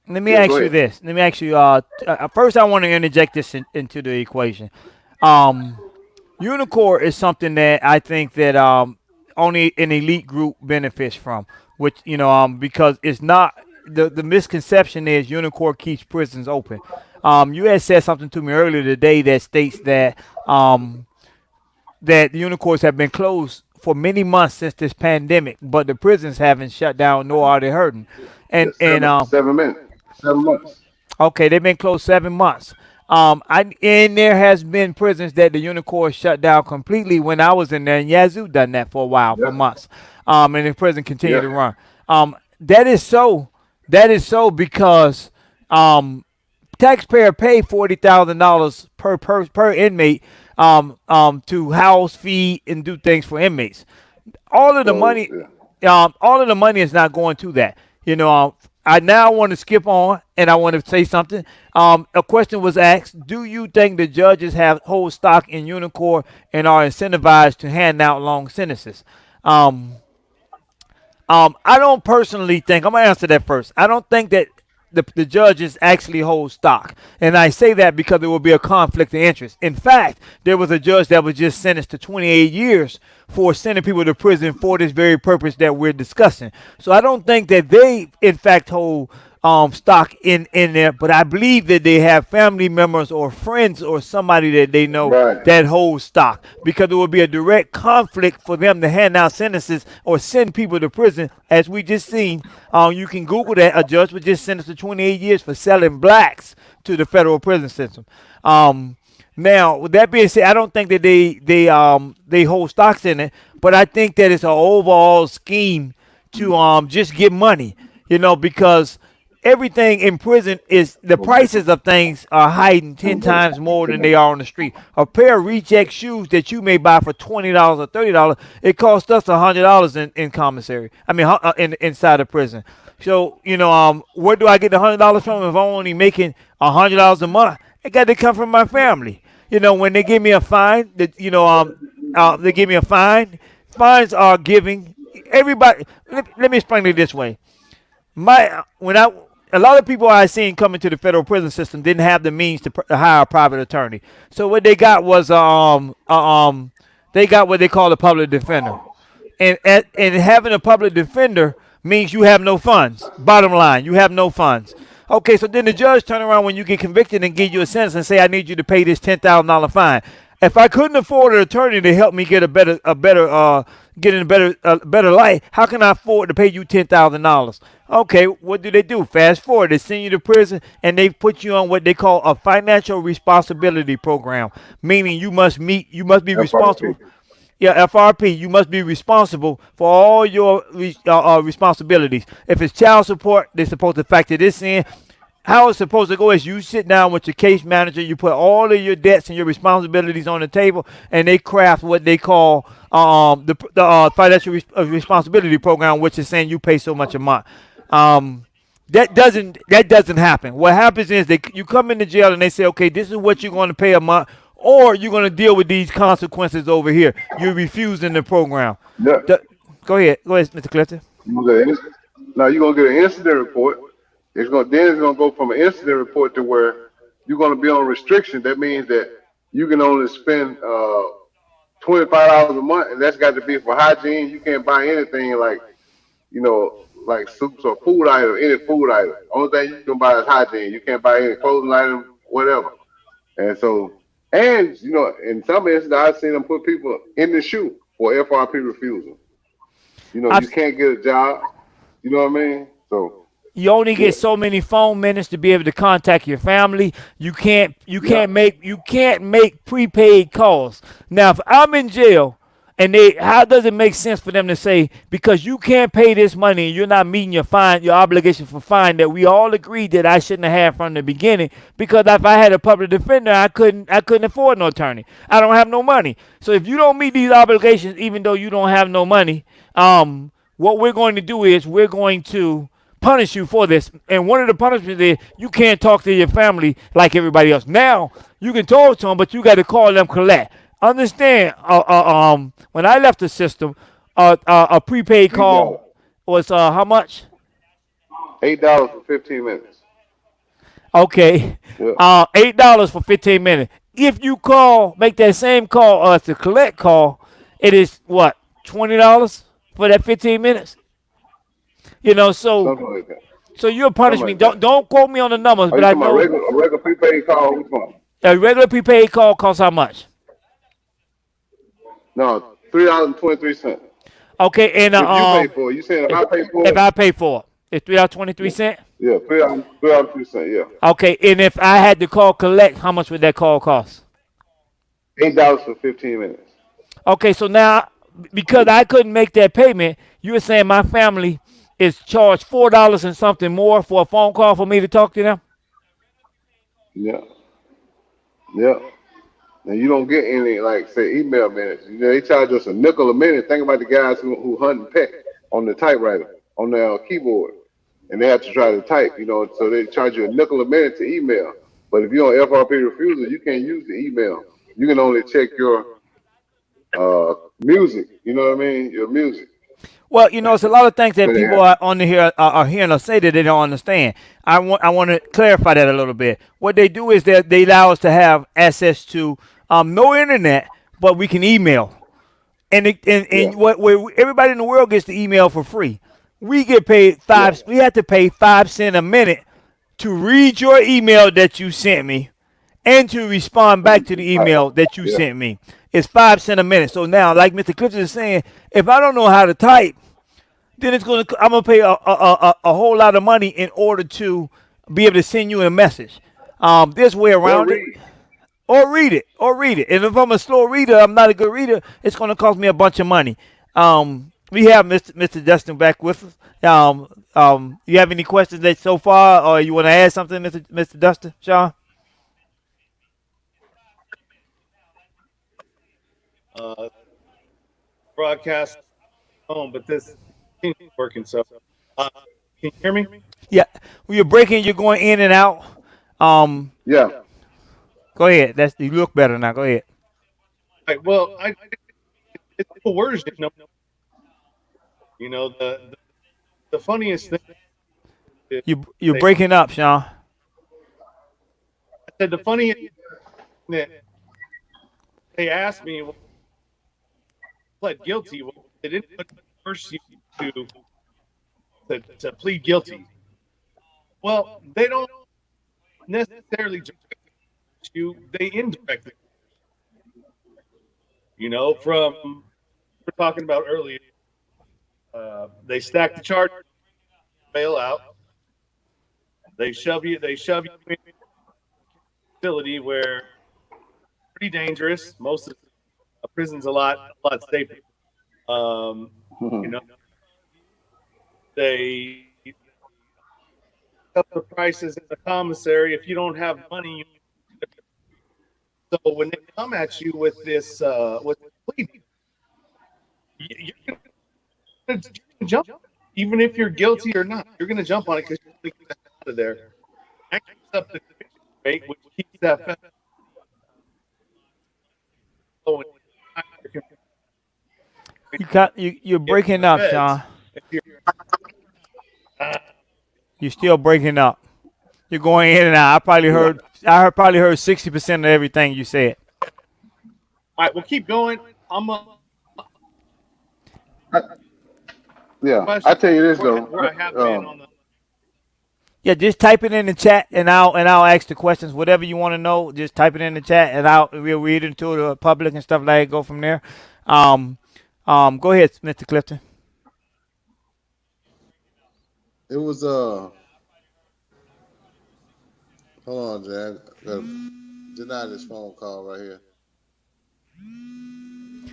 E: let me
B: Yeah, go
E: ask you
B: ahead.
E: this. Let me ask you. First, I want to interject this into the equation. Um, Unicore is something that I think that only an elite group benefits from, which because it's not the misconception is Unicore keeps prisons open. You had said something to me earlier today that states that the Unicorns have been closed for many months since this pandemic, but the prisons haven't shut down nor are they hurting.
B: Yeah,
E: And
B: 7 minutes, 7 months.
E: Okay, they've been closed 7 months. And there has been prisons that the Unicorn shut down completely when I was in there, and Yazoo done that for a while, for
B: Yeah,
E: months. And the prison continued
B: yeah.
E: to run. That is so. That is so because taxpayer pay $40,000 per inmate to house, feed, and do things for inmates. All of the
B: So
E: money,
B: yeah.
E: all of the money is not going to that. I now want to skip on, and I want to say something. A question was asked: do you think the judges have hold stock in Unicore and are incentivized to hand out long sentences? Um, I don't personally think, I'm going to answer that first. I don't think that the judges actually hold stock. And I say that because there will be a conflict of interest. In fact, there was a judge that was just sentenced to 28 years for sending people to prison for this very purpose that we're discussing. So I don't think that they, in fact, hold stock in there, but I believe that they have family members or friends or somebody that they know
B: Right.
E: that holds stock, because there will be a direct conflict for them to hand out sentences or send people to prison. As we just seen, you can Google that. A judge was just sentenced to 28 years for selling blacks to the federal prison system. Now, with that being said, I don't think that they hold stocks in it, but I think that it's an overall scheme to just get money, because everything in prison is the prices of things are hiding 10 times more than they are on the street. A pair of reject shoes that you may buy for $20 or $30, it costs us $100 in commissary. I mean, inside the prison. So where do I get the $100 from if I'm only making $100 a month? It got to come from my family. When they give me a fine, they give me a fine. Fines are giving everybody. Let me explain it this way. A lot of people I seen coming to the federal prison system didn't have the means to hire a private attorney. So what they got was they got what they call a public defender, and having a public defender means you have no funds. Bottom line, you have no funds. Okay, so then the judge turn around when you get convicted and give you a sentence and say, I need you to pay this $10,000 fine. If I couldn't afford an attorney to help me get a better life, how can I afford to pay you $10,000? Okay, what do? Fast forward, they send you to prison and they put you on what they call a financial responsibility program, meaning you must be
B: FRP.
E: responsible. Yeah, FRP, you must be responsible for all your responsibilities. If it's child support, they're supposed to factor this in. how it's supposed to go is you sit down with your case manager, you put all of your debts and your responsibilities on the table, and they craft what they call the financial responsibility program, which is saying you pay so much a month. Um, that doesn't happen. What happens is you come into jail and they say, okay, this is what you're going to pay a month, or you're going to deal with these consequences over here. You're refusing the program.
B: Yeah.
E: Go ahead, Mr. Clifton.
B: Now you're gonna get an incident report. It's gonna go from an incident report to where you're gonna be on restriction. That means that you can only spend $25 a month, and that's got to be for hygiene. You can't buy anything like like soups or food item, any food item. Only thing you can buy is hygiene. You can't buy any clothing item, whatever. And so, and in some instances, I've seen them put people in the shoe for FRP refusal. You can't get a job. You know what I mean? So
E: You only
B: yeah,
E: get so many phone minutes to be able to contact your family. You can't
B: yeah,
E: make prepaid calls. Now, if I'm in jail and how does it make sense for them to say, because you can't pay this money and you're not meeting your obligation for fine that we all agreed that I shouldn't have had from the beginning, because if I had a public defender, I couldn't afford no attorney. I don't have no money. So if you don't meet these obligations, even though you don't have no money, what we're going to do is we're going to punish you for this. And one of the punishments is you can't talk to your family like everybody else. Now you can talk to them, but you got to call them collect. Understand? When I left the system, a prepaid
B: $8,
E: call was how much?
B: $8 for 15 minutes.
E: Okay,
B: Yeah,
E: $8 for 15 minutes. If you make that same call, it's a collect call. It is what, $20 for that 15 minutes? So
B: something like that.
E: you'll
B: Something
E: punish me.
B: like that.
E: Don't quote me on the numbers,
B: Are
E: but
B: you
E: I
B: talking about
E: know
B: a regular prepaid call? Which one?
E: a regular prepaid call costs how much?
B: No, $3.23.
E: Okay, and
B: If you pay for it, you saying if I pay for
E: if
B: it?
E: I pay for it, it's $3.23.
B: Yeah, $3.03. Yeah,
E: Okay, and if I had to call collect, how much would that call cost?
B: $8 for 15 minutes.
E: Okay, so now because I couldn't make that payment, you were saying my family is charged $4 and something more for a phone call for me to talk to them?
B: Yeah, yeah. And you don't get any, like, say, email minutes. They charge us a nickel a minute. Think about the guys who hunt and peck on the typewriter, on their keyboard. And they have to try to type, so they charge you a nickel a minute to email. But if you're on FRP refusal, you can't use the email. You can only check your music. You know what I mean? Your music.
E: Well, it's a lot of things that
B: So they
E: people
B: have,
E: are on here are hearing us say that they don't understand. I want to clarify that a little bit. What they do is that they allow us to have access to no internet, but we can email. And
B: yeah,
E: what everybody in the world gets the email for free. We get paid
B: yeah,
E: five. We have to pay 5 cents a minute to read your email that you sent me and to respond back to the
B: type.
E: email that you
B: Yeah,
E: sent me. It's 5 cents a minute. So now, like Mr. Clifton is saying, if I don't know how to type, then I'm gonna pay a whole lot of money in order to be able to send you a message. There's a way
B: or
E: around it,
B: read.
E: or read it. And if I'm a slow reader, I'm not a good reader. It's gonna cost me a bunch of money. We have Mr. Dustin back with us. You have any questions that so far, or you want to add something, Mr. Dustin, Sean?
A: uh, broadcast home, but this thing's working. So, uh, can you hear me?
E: Yeah, well, you're breaking. You're going in and out. Um,
B: Yeah,
E: Go ahead. You look better now. Go ahead.
A: Right. Well, it's coercion. The funniest thing is,
E: You're breaking up, Sean.
A: I said the funniest thing that they asked me, well, I pled guilty. Well, they didn't force you to plead guilty. Well, they don't necessarily direct you; they indirectly. From we're talking about earlier, they stack the charge, bail out. They shove you in a facility where it's pretty dangerous. Most of a prison's a lot safer. You know, they up the prices in the commissary. If you don't have money, so when they come at you with this, with plea, you're gonna jump, even if you're guilty or not. You're gonna jump on it because you're gonna get out of there. That keeps up the conviction rate, which keeps that federal low.
E: You're breaking up, Sean. You're still breaking up. You're going in and out. Probably heard 60% of everything you said.
A: All right, we'll keep going.
B: Yeah, I tell you this though.
A: Where I have been on the.
E: Yeah, just type it in the chat, and I'll ask the questions. Whatever you want to know, just type it in the chat, and we'll read it to the public and stuff like that. Go from there. Go ahead, Mr. Clifton.
B: It was hold on, Jack. Deny this phone call right here.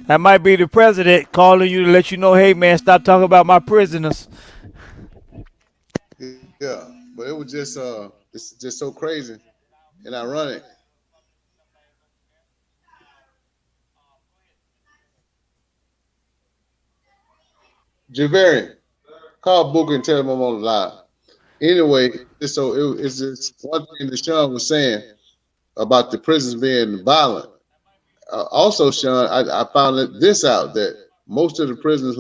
E: That might be the president calling you to let you know, hey man, stop talking about my prisoners.
B: Yeah, but it was just it's just so crazy and ironic. Javarian, call Booker and tell him I'm on the line. Anyway, it's just one thing that Sean was saying about the prisons being violent. Also, Sean, I found this out that most of the prisons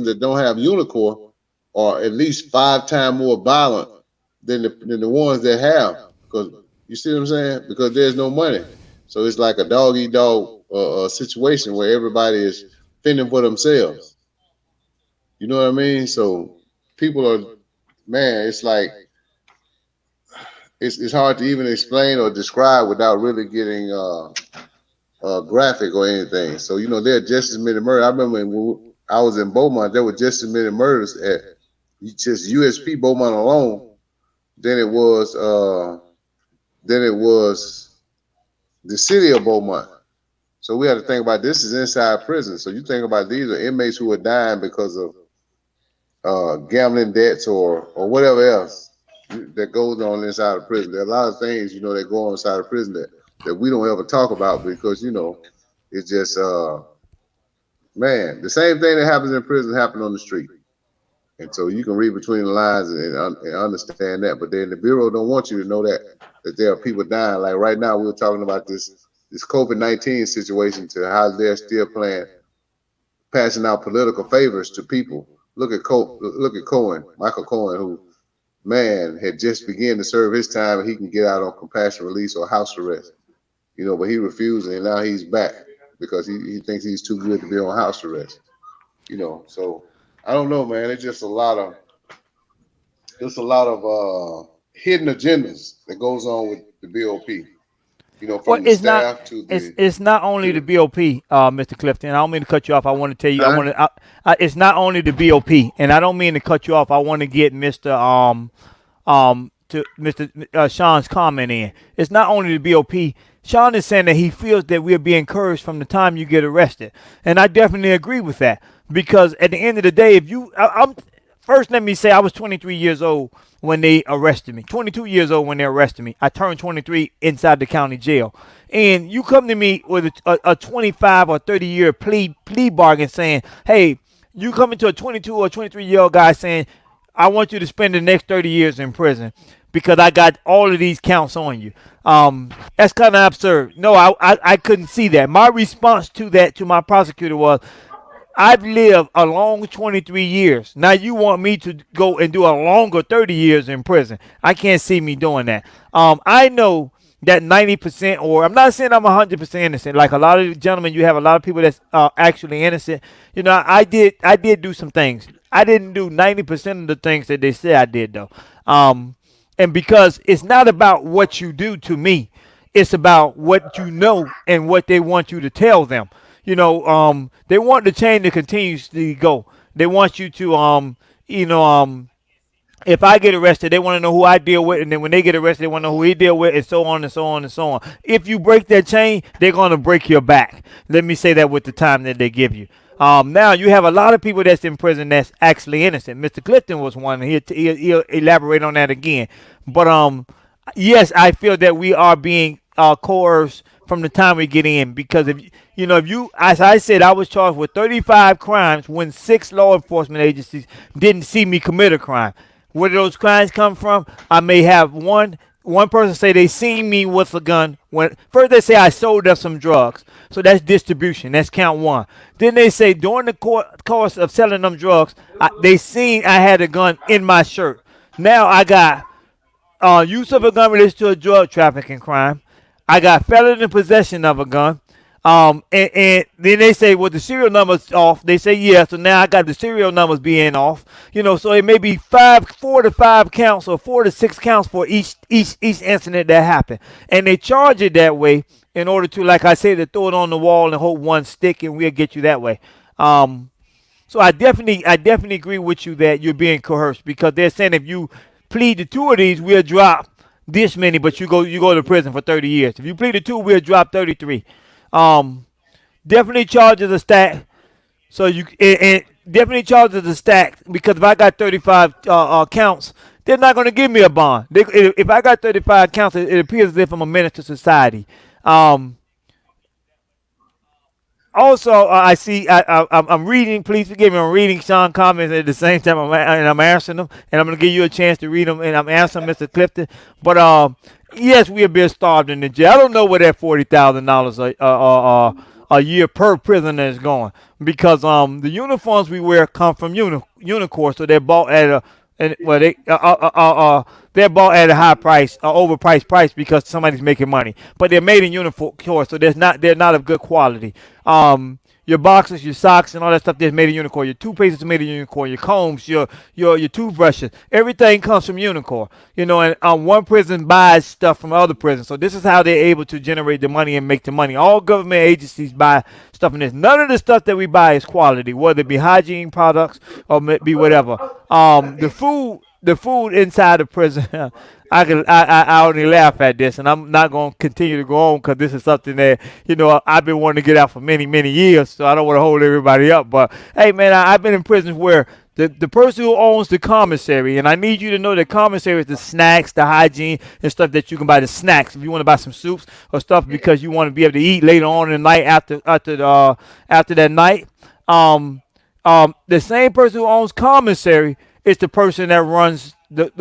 B: that don't have Unicor are at least 5 times more violent than the ones that have. Because you see what I'm saying? Because there's no money, so it's like a dog eat dog situation where everybody is fending for themselves. You know what I mean? So people are, man, it's like it's hard to even explain or describe without really getting graphic or anything. So there are just as many murders. I remember when I was in Beaumont, there were just as many murders at just USP Beaumont alone than it was the city of Beaumont. So we had to think about this is inside prison. So you think about these are inmates who are dying because of gambling debts or whatever else that goes on inside of prison. There are a lot of things that go on inside of prison that we don't ever talk about because it's just man, the same thing that happens in prison happens on the street. And so you can read between the lines and understand that, but then the Bureau don't want you to know that there are people dying. Like right now, we were talking about this COVID-19 situation to how they're still passing out political favors to people. Look at Cohen, Michael Cohen, who, man, had just begun to serve his time and he can get out on compassionate release or house arrest. But he refused and now he's back because he thinks he's too good to be on house arrest. So I don't know, man. It's just a lot of hidden agendas that goes on with the BOP. From the staff to the.
E: It's not only the BOP, Mr. Clifton. I don't mean to cut you off. I want to tell you. It's not only the BOP, and I don't mean to cut you off. I want to get Mr. Sean's comment in. It's not only the BOP. Sean is saying that he feels that we're being encouraged from the time you get arrested, and I definitely agree with that because at the end of the day, first, let me say I was 23 years old when they arrested me. 22 years old when they arrested me. I turned 23 inside the county jail. And you come to me with a 25 or 30-year plea bargain saying, hey, you come into a 22 or 23-year-old guy saying, I want you to spend the next 30 years in prison because I got all of these counts on you. That's kind of absurd. No, I couldn't see that. My response to that to my prosecutor was, I've lived a long 23 years. Now you want me to go and do a longer 30 years in prison. I can't see me doing that. I know that 90%, or I'm not saying I'm 100% innocent. Like a lot of gentlemen, you have a lot of people that's actually innocent. I did do some things. I didn't do 90% of the things that they say I did though. And because it's not about what you do to me, it's about what you know and what they want you to tell them. They want the chain to continuously go. They want you to, if I get arrested, they want to know who I deal with. And then when they get arrested, they want to know who he deal with and so on and so on and so on. If you break that chain, they're going to break your back. Let me say that with the time that they give you. Now you have a lot of people that's in prison that's actually innocent. Mr. Clifton was one. He'll elaborate on that again. But yes, I feel that we are being coerced from the time we get in because if you, as I said, I was charged with 35 crimes when 6 law enforcement agencies didn't see me commit a crime. Where do those crimes come from? I may have one person say they seen me with a gun. When first they say I sold them some drugs, so that's distribution. That's count one. Then they say during the course of selling them drugs, they seen I had a gun in my shirt. Now I got use of a gun related to a drug trafficking crime. I got felon in possession of a gun. And then they say, well, the serial number's off. They say, yeah, so now I got the serial numbers being off. So it may be 4 to 5 counts or 4 to 6 counts for each incident that happened. And they charge it that way in order to, like I said, to throw it on the wall and hold one stick and we'll get you that way. So I definitely agree with you that you're being coerced because they're saying if you plead to 2 of these, we'll drop this many, but you go to prison for 30 years. If you plead to 2, we'll drop 33. Definitely charges are stacked. So and definitely charges are stacked because if I got 35 counts, they're not going to give me a bond. If I got 35 counts, it appears as if I'm a menace to society. Also, I see. I'm reading. Please forgive me. I'm reading Sean comments at the same time. I'm answering them, and I'm going to give you a chance to read them. And I'm answering Mr. Clifton. But yes, we are being starved in the jail. I don't know where that $40,000 a year per prisoner is going because the uniforms we wear come from Unicorn, so they're bought at a they're bought at a high price, overpriced price because somebody's making money. But they're made in uniform, so they're not of good quality. Your boxers, your socks, and all that stuff that's made in Unicorn. Your toothpaste is made in Unicorn. Your combs, your toothbrushes, everything comes from Unicorn. And one prison buys stuff from other prisons. So this is how they're able to generate the money and make the money. All government agencies buy stuff in this. None of the stuff that we buy is quality, whether it be hygiene products or be whatever. The food inside the prison. I only laugh at this, and I'm not going to continue to go on because this is something that I've been wanting to get out for many years. So I don't want to hold everybody up. But hey, man, I've been in prisons where the person who owns the commissary, and I need you to know that commissary is the snacks, the hygiene, and stuff that you can buy. The snacks if you want to buy some soups or stuff because you want to be able to eat later on in the night after that night. The same person who owns commissary is the person that runs the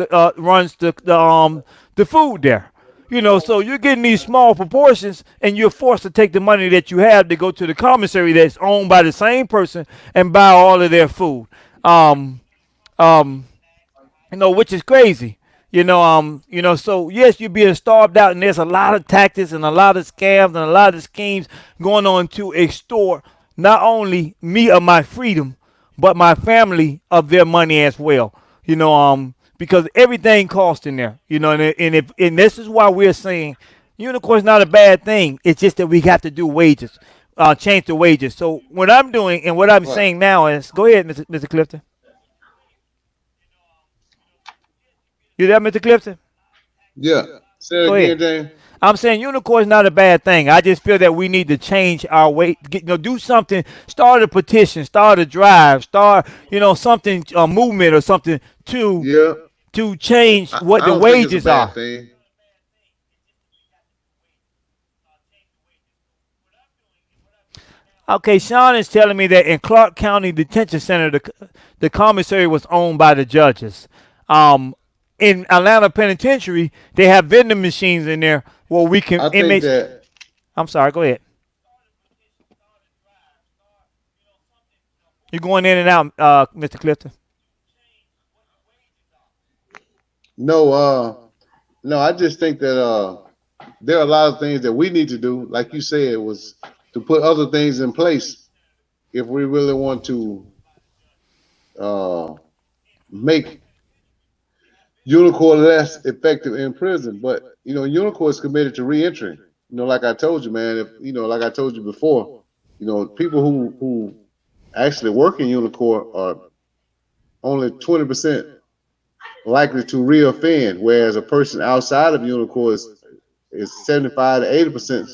E: food there. So you're getting these small proportions, and you're forced to take the money that you have to go to the commissary that's owned by the same person and buy all of their food. Which is crazy. So yes, you're being starved out, and there's a lot of tactics and a lot of scams and a lot of schemes going on to extort not only me of my freedom, but my family of their money as well. Because everything costs in there. And this is why we're saying unicorn's not a bad thing. It's just that we have to do wages, change the wages. So what I'm doing and what I'm saying now is, go ahead, Mr. Clifton. You there, Mr. Clifton?
B: Yeah. Say it
E: Go
B: again,
E: ahead.
B: James.
E: I'm saying unicorn is not a bad thing. I just feel that we need to change our way. Do something. Start a petition. Start a drive. Start, something, a movement or something
B: Yeah.
E: to change
B: I
E: what the
B: don't think it's a
E: wages
B: bad
E: are.
B: thing.
E: Okay, Sean is telling me that in Clark County Detention Center, the commissary was owned by the judges. In Atlanta Penitentiary, they have vending machines in there where we can
B: I think
E: inmates.
B: that
E: I'm sorry. Go ahead. You're going in and out, Mr. Clifton.
B: no, no, I just think that there are a lot of things that we need to do, like you said, was to put other things in place if we really want to uh, make Unicorn less effective in prison. But Unicorn is committed to reentry. Like I told you, man. If like I told you before, people who actually work in Unicorn are only 20% likely to reoffend, whereas a person outside of Unicorn is 75 to 80%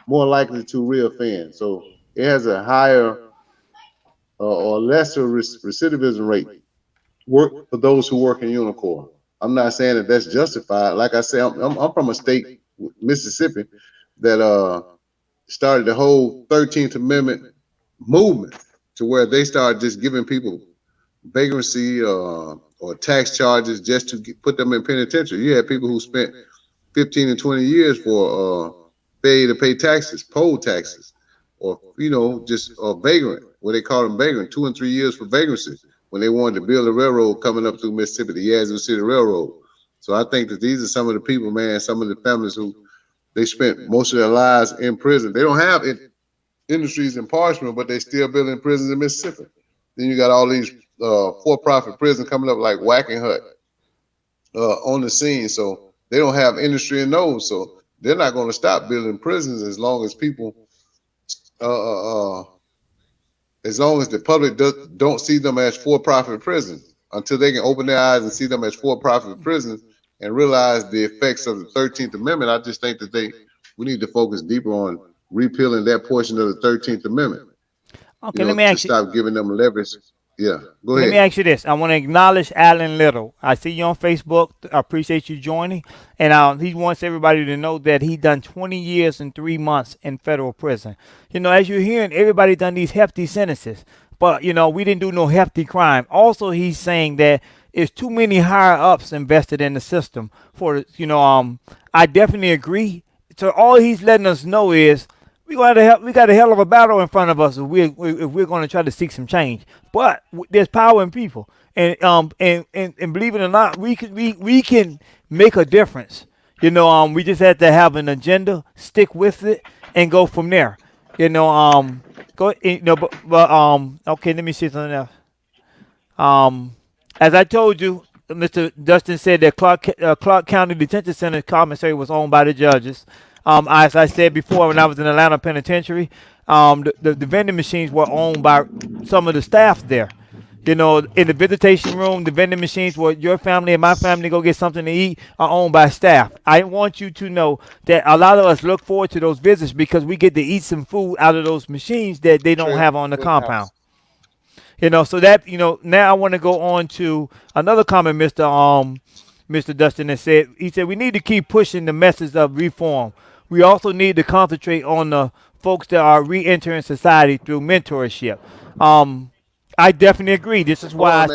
B: more likely to reoffend. So it has a higher or lesser recidivism rate work for those who work in Unicor. I'm not saying that that's justified. Like I said, I'm from a state, Mississippi, that started the whole 13th Amendment movement to where they started just giving people vagrancy or tax charges just to put them in penitentiary. You had people who spent 15 and 20 years for failure to pay taxes, poll taxes, or just vagrant, what they call them vagrant, 2 and 3 years for vagrancy when they wanted to build a railroad coming up through Mississippi, the Yazoo City Railroad. So I think that these are some of the people, man, some of the families who they spent most of their lives in prison. They don't have industries in Parchment, but they still building prisons in Mississippi. Then you got all these for-profit prisons coming up like Whacking Hut on the scene. So they don't have industry in those. So they're not going to stop building prisons as long as people, as long as the public don't see them as for-profit prisons. Until they can open their eyes and see them as for-profit prisons and realize the effects of the 13th Amendment, I just think that we need to focus deeper on repealing that portion of the 13th Amendment.
E: Okay, let me ask you.
B: Stop giving them leverage. Yeah, go ahead.
E: Let me ask you this. I want to acknowledge Alan Little. I see you on Facebook. I appreciate you joining. And he wants everybody to know that he done 20 years and 3 months in federal prison. As you're hearing, everybody done these hefty sentences. But, we didn't do no hefty crime. Also, he's saying that it's too many higher ups invested in the system. I definitely agree. So all he's letting us know is we got a hell of a battle in front of us if we're going to try to seek some change. But there's power in people, and believe it or not, we can make a difference. We just have to have an agenda, stick with it, and go from there. Okay, let me see something else. As I told you, Mr. Dustin said that Clark County Detention Center commissary was owned by the judges. As I said before, when I was in Atlanta Penitentiary, the vending machines were owned by some of the staff there. In the visitation room, the vending machines where your family and my family go get something to eat are owned by staff. I want you to know that a lot of us look forward to those visits because we get to eat some food out of those machines that they don't have on the compound. So that, now I want to go on to another comment Mr. Dustin has said. He said, we need to keep pushing the message of reform. We also need to concentrate on the folks that are re-entering society through mentorship. I definitely agree. This is why.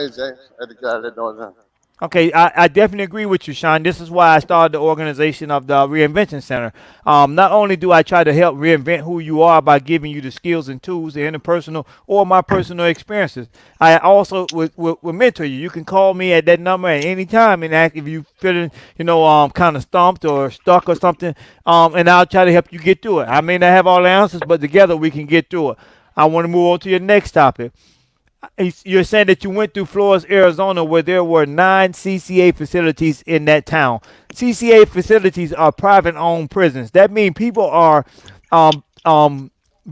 E: Okay, I definitely agree with you, Sean. This is why I started the organization of the Reinvention Center. Not only do I try to help reinvent who you are by giving you the skills and tools, the interpersonal or my personal experiences, I also will mentor you. You can call me at that number at any time and ask if you feeling, kind of stumped or stuck or something, and I'll try to help you get through it. I may not have all the answers, but together we can get through it. I want to move on to your next topic. You're saying that you went through Flores, Arizona, where there were 9 CCA facilities in that town. CCA facilities are private-owned prisons. That means people are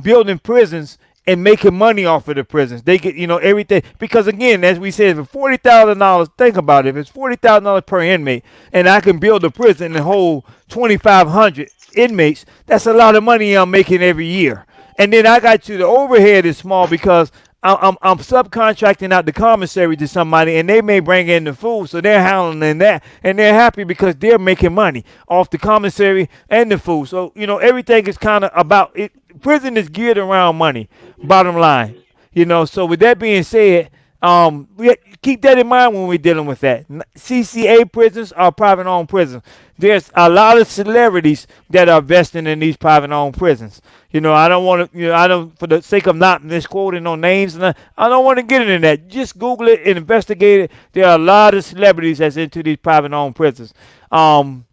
E: building prisons and making money off of the prisons. They get, everything. Because, again, as we said, for $40,000, think about it. If it's $40,000 per inmate and I can build a prison and hold 2,500 inmates, that's a lot of money I'm making every year. And then I got the overhead is small because I'm subcontracting out the commissary to somebody, and they may bring in the food, so they're handling that, and they're happy because they're making money off the commissary and the food. So everything is kind of about it. Prison is geared around money. Bottom line, So with that being said, we keep that in mind when we're dealing with that. CCA prisons are private-owned prisons. There's a lot of celebrities that are vesting in these private-owned prisons. I don't want to, for the sake of not misquoting no names, I don't want to get into that. Just Google it and investigate it. There are a lot of celebrities that's into these private-owned prisons. Sean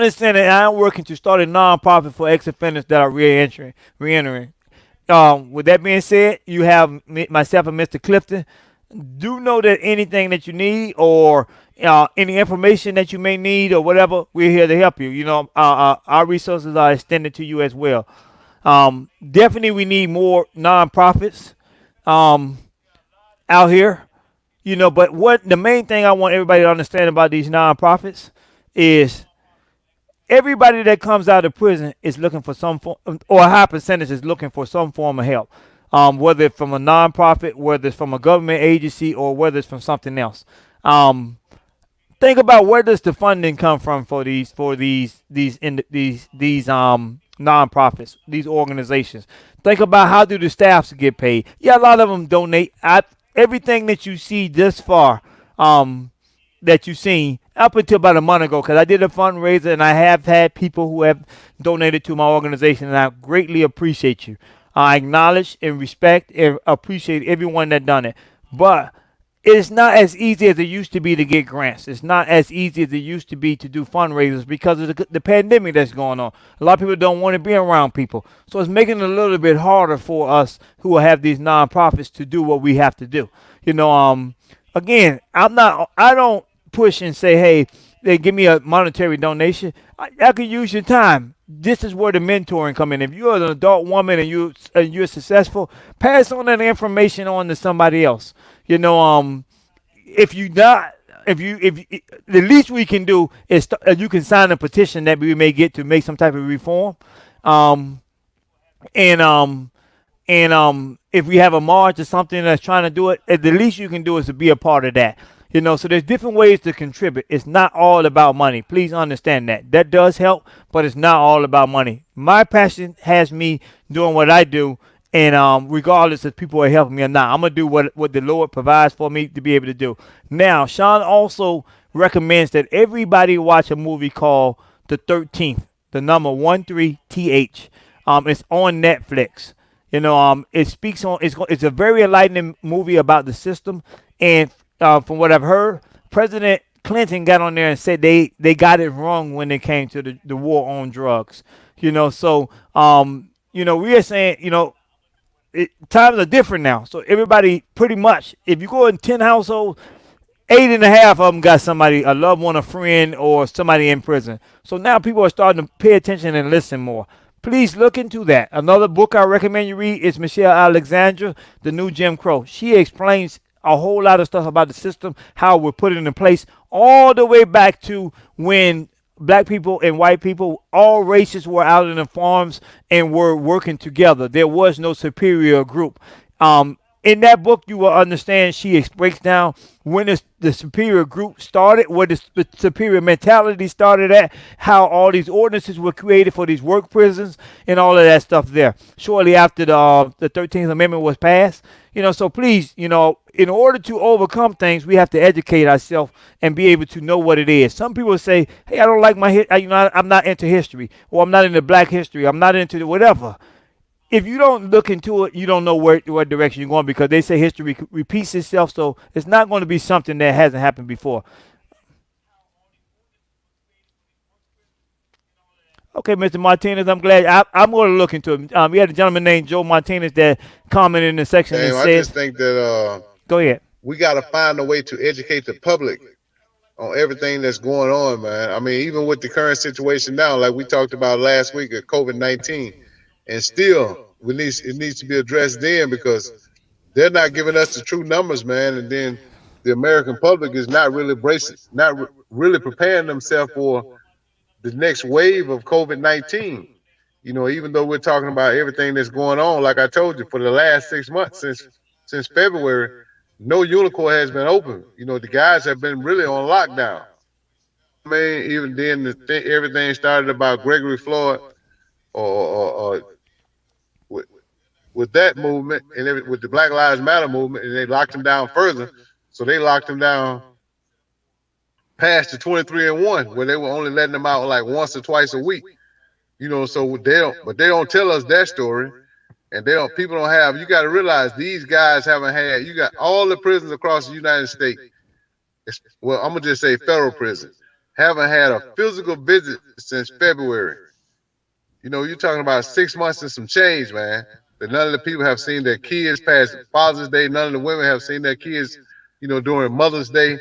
E: is saying that I am working to start a nonprofit for ex-offenders that are re-entering. With that being said, you have myself and Mr. Clifton. Do know that anything that you need or any information that you may need or whatever, we're here to help you. Our resources are extended to you as well. Definitely we need more nonprofits out here. But what the main thing I want everybody to understand about these nonprofits is everybody that comes out of prison is looking for some form, or a high percentage is looking for some form of help. whether it's from a nonprofit, whether it's from a government agency, or whether it's from something else. Um, think about where does the funding come from for these nonprofits, these organizations. Think about how do the staffs get paid. Yeah, a lot of them donate. Everything that you see this far, um, that you've seen up until about a month ago, because I did a fundraiser and I have had people who have donated to my organization, and I greatly appreciate you. I acknowledge and respect and appreciate everyone that done it, but it's not as easy as it used to be to get grants. It's not as easy as it used to be to do fundraisers because of the pandemic that's going on. A lot of people don't want to be around people. So it's making it a little bit harder for us who have these nonprofits to do what we have to do. Again, I don't push and say, hey, they give me a monetary donation. I can use your time. This is where the mentoring come in. If you're an adult woman and you're successful, pass on that information on to somebody else. If you not, if the least we can do is you can sign a petition that we may get to make some type of reform, um, and if we have a march or something that's trying to do it, the least you can do is to be a part of that. So there's different ways to contribute. It's not all about money. Please understand that. That does help, but it's not all about money. My passion has me doing what I do, and regardless if people are helping me or not, I'm gonna do what the Lord provides for me to be able to do. Now, Sean also recommends that everybody watch a movie called The 13th, the number 13th. It's on Netflix. It speaks on. It's a very enlightening movie about the system, and from what I've heard, President Clinton got on there and said they got it wrong when it came to the war on drugs. So we are saying times are different now. So everybody pretty much, if you go in 10 households, 8.5 of them got somebody, a loved one, a friend, or somebody in prison. So now people are starting to pay attention and listen more. Please look into that. Another book I recommend you read is Michelle Alexandra, The New Jim Crow. She explains a whole lot of stuff about the system, how we're put it in place, all the way back to when black people and white people, all races were out in the farms and were working together. There was no superior group. In that book, you will understand she breaks down when the superior group started, where the superior mentality started at, how all these ordinances were created for these work prisons and all of that stuff there. Shortly after the 13th Amendment was passed. So please, in order to overcome things, we have to educate ourselves and be able to know what it is. Some people say, hey, I don't like I'm not into history, or I'm not into black history, I'm not into whatever. If you don't look into it, you don't know what direction you're going, because they say history repeats itself, so it's not going to be something that hasn't happened before. Okay, Mr. Martinez, I'm glad. I'm going to look into it. We had a gentleman named Joe Martinez that commented in the section and
B: I
E: says,
B: just think that
E: go ahead.
B: we got to find a way to educate the public on everything that's going on, man. I mean, even with the current situation now, like we talked about last week of COVID-19, and still it needs to be addressed then, because they're not giving us the true numbers, man. And then the American public is not really really preparing themselves for the next wave of COVID-19. Even though we're talking about everything that's going on, like I told you, for the last 6 months since February, no unicorn has been open. The guys have been really on lockdown. I mean, even then, everything started about Gregory Floyd, or with, with that movement, and with the Black Lives Matter movement, and they locked him down further. So they locked him down past the 23-1, where they were only letting them out like once or twice a week. So they don't tell us that story, and people don't have. You got to realize these guys haven't had. You got all the prisons across the United States. Well, I'm gonna just say federal prison haven't had a physical visit since February. You're talking about 6 months and some change, man. That none of the people have seen their kids past Father's Day. None of the women have seen their kids, during Mother's Day.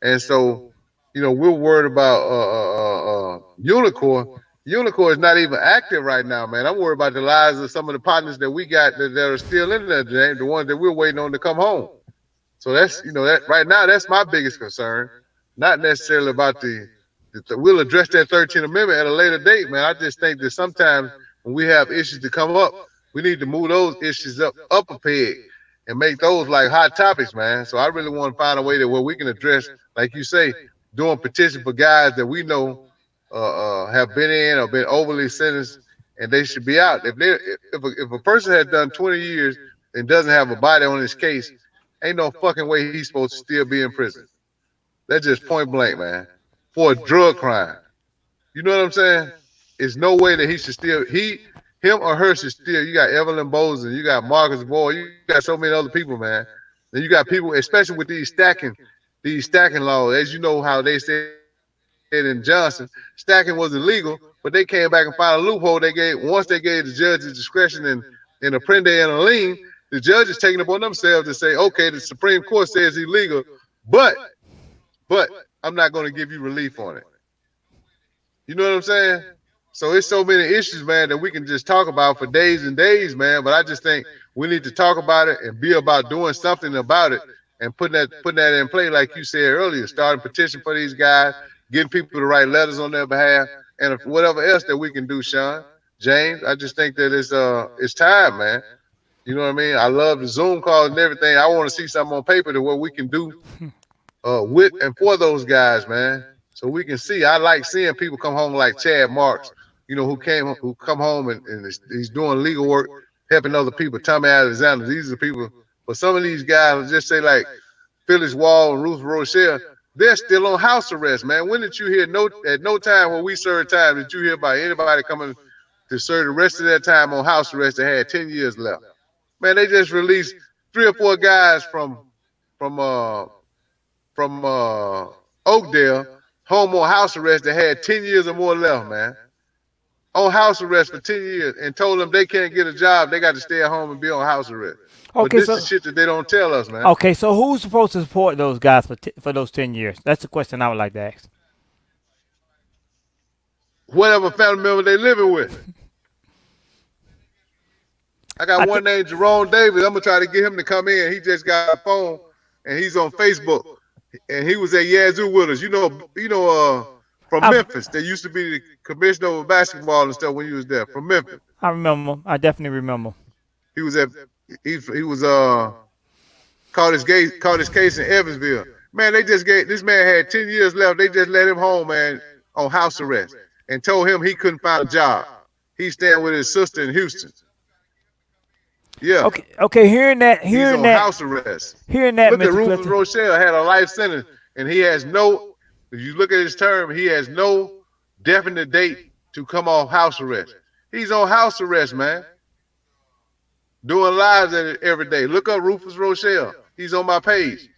B: And so, we're worried about Unicorn. Unicorn is not even active right now, man. I'm worried about the lives of some of the partners that we got that are still in there, James, the ones that we're waiting on to come home. So that's, that right now, that's my biggest concern. Not necessarily about we'll address that 13th Amendment at a later date, man. I just think that sometimes when we have issues to come up, We need to move those issues up a peg and make those like hot topics, man. So I really want to find a way that where we can address, like you say, doing petition for guys that we know have been in or been overly sentenced, and they should be out. If a person has done 20 years and doesn't have a body on his case, ain't no fucking way he's supposed to still be in prison. That's just point blank, man. For a drug crime. You know what I'm saying? It's no way that he should still him or her should still. You got Evelyn Bozen, you got Marcus Boyd, you got so many other people, man. Then you got people, especially with these stacking laws. As you know how they said in Johnson, stacking was illegal, but they came back and found a loophole. Once they gave the judges discretion in a prende and a lien, the judges taking it upon themselves to say, okay, the Supreme Court says illegal, but I'm not going to give you relief on it. You know what I'm saying? So it's so many issues, man, that we can just talk about for days and days, man. But I just think we need to talk about it and be about doing something about it and putting that in play, like you said earlier, starting petition for these guys, getting people to write letters on their behalf, and whatever else that we can do, Sean, James. I just think that it's time, man. You know what I mean? I love the Zoom calls and everything. I want to see something on paper to what we can do with and for those guys, man. So we can see. I like seeing people come home like Chad Marks, you know, who come home and he's doing legal work, helping other people. Tommy Alexander, these are people. But some of these guys, just say like Phyllis Wall and Ruth Rochelle, they're still on house arrest, man. When did you hear at no time when we served time did you hear about anybody coming to serve the rest of their time on house arrest that had 10 years left? Man, they just released 3 or 4 guys from Oakdale, home on house arrest that had 10 years or more left, man. On house arrest for 10 years and told them they can't get a job. They got to stay at home and be on house arrest. But this is shit that they don't tell us, man.
E: Okay, so who's supposed to support those guys for those 10 years? That's the question I would like to ask.
B: Whatever family member they living with. I got one named Jerome Davis. I'm going to try to get him to come in. He just got a phone, and he's on Facebook. And he was at Yazoo with us. You know, from Memphis. They used to be the commissioner over basketball and stuff when he was there. From Memphis.
E: I remember. I definitely remember.
B: He was caught his case in Evansville. Man, this man had 10 years left. They just let him home, man, on house arrest and told him he couldn't find a job. He's staying with his sister in Houston. Yeah.
E: Okay. Hearing that.
B: He's on house arrest.
E: Hearing that.
B: Look at Rufus Rochelle had a life sentence, and he has no. If you look at his term, he has no definite date to come off house arrest. He's on house arrest, man. Doing lives every day. Look up Rufus Rochelle. He's on my page.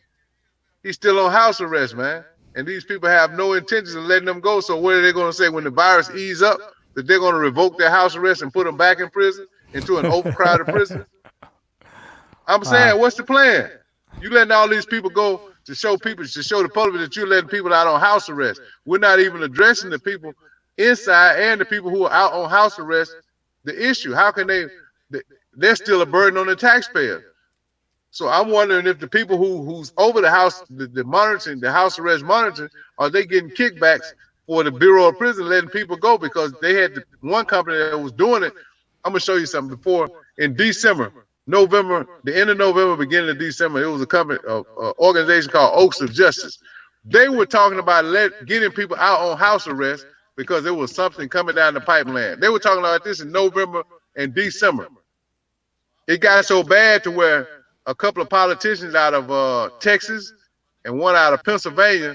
B: He's still on house arrest, man. And these people have no intentions of letting them go. So what are they going to say when the virus ease up? That they're going to revoke their house arrest and put them back in prison, into an overcrowded prison? I'm saying, what's the plan? You letting all these people go to show the public that you're letting people out on house arrest. We're not even addressing the people inside and the people who are out on house arrest. The issue, how can they're still a burden on the taxpayer. So I'm wondering if the people who's over the house, the monitoring, the house arrest monitoring, are they getting kickbacks for the Bureau of Prison letting people go? Because they had one company that was doing it. I'm gonna show you something. Before in December, November, the end of November, beginning of December, it was a company, organization called Oaks of Justice. They were talking about getting people out on house arrest because there was something coming down the pipeline. They were talking about this in November and December. It got so bad to where a couple of politicians out of Texas and one out of Pennsylvania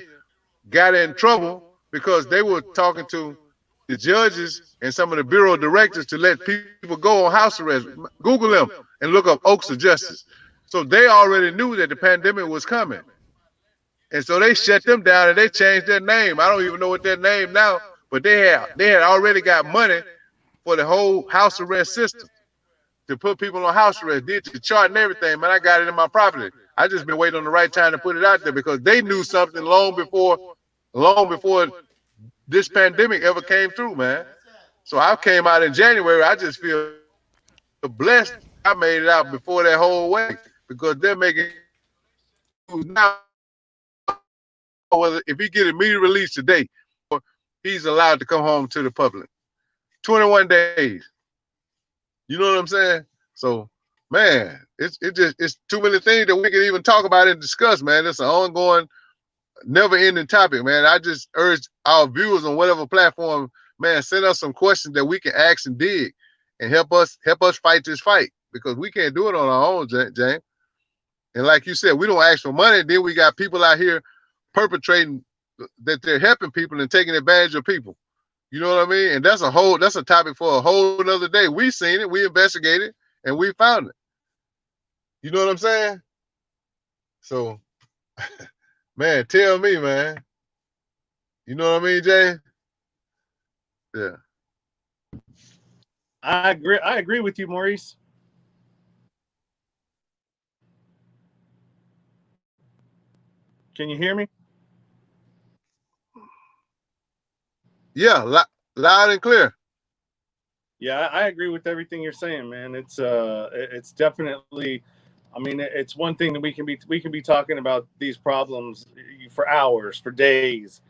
B: got in trouble because they were talking to the judges and some of the bureau directors to let people go on house arrest. Google them and look up Oaks of Justice. So they already knew that the pandemic was coming. And so they shut them down and they changed their name. I don't even know what their name now, but they had already got money for the whole house arrest system to put people on house arrest, did the chart and everything. Man, I got it in my property. I just been waiting on the right time to put it out there because they knew something long before this pandemic ever came through, man. So I came out in January. I just feel blessed I made it out before that whole way because they're making now. If he get immediate release today, he's allowed to come home to the public. 21 days. You know what I'm saying? So, man, it's too many things that we can even talk about and discuss, man. It's an ongoing, never-ending topic, man. I just urge our viewers on whatever platform, man, send us some questions that we can ask and dig, and help us fight this fight, because we can't do it on our own, James. And like you said, we don't ask for money. Then we got people out here perpetrating that they're helping people and taking advantage of people. You know what I mean? And that's a topic for a whole another day. We seen it, we investigated, and we found it. You know what I'm saying? So, man, tell me, man. You know what I mean, Jay? Yeah.
A: I agree with you, Maurice. Can you hear me?
B: Yeah, loud and clear.
A: Yeah, I agree with everything you're saying, man. It's definitely, I mean, it's one thing that we can be talking about these problems for hours, for days.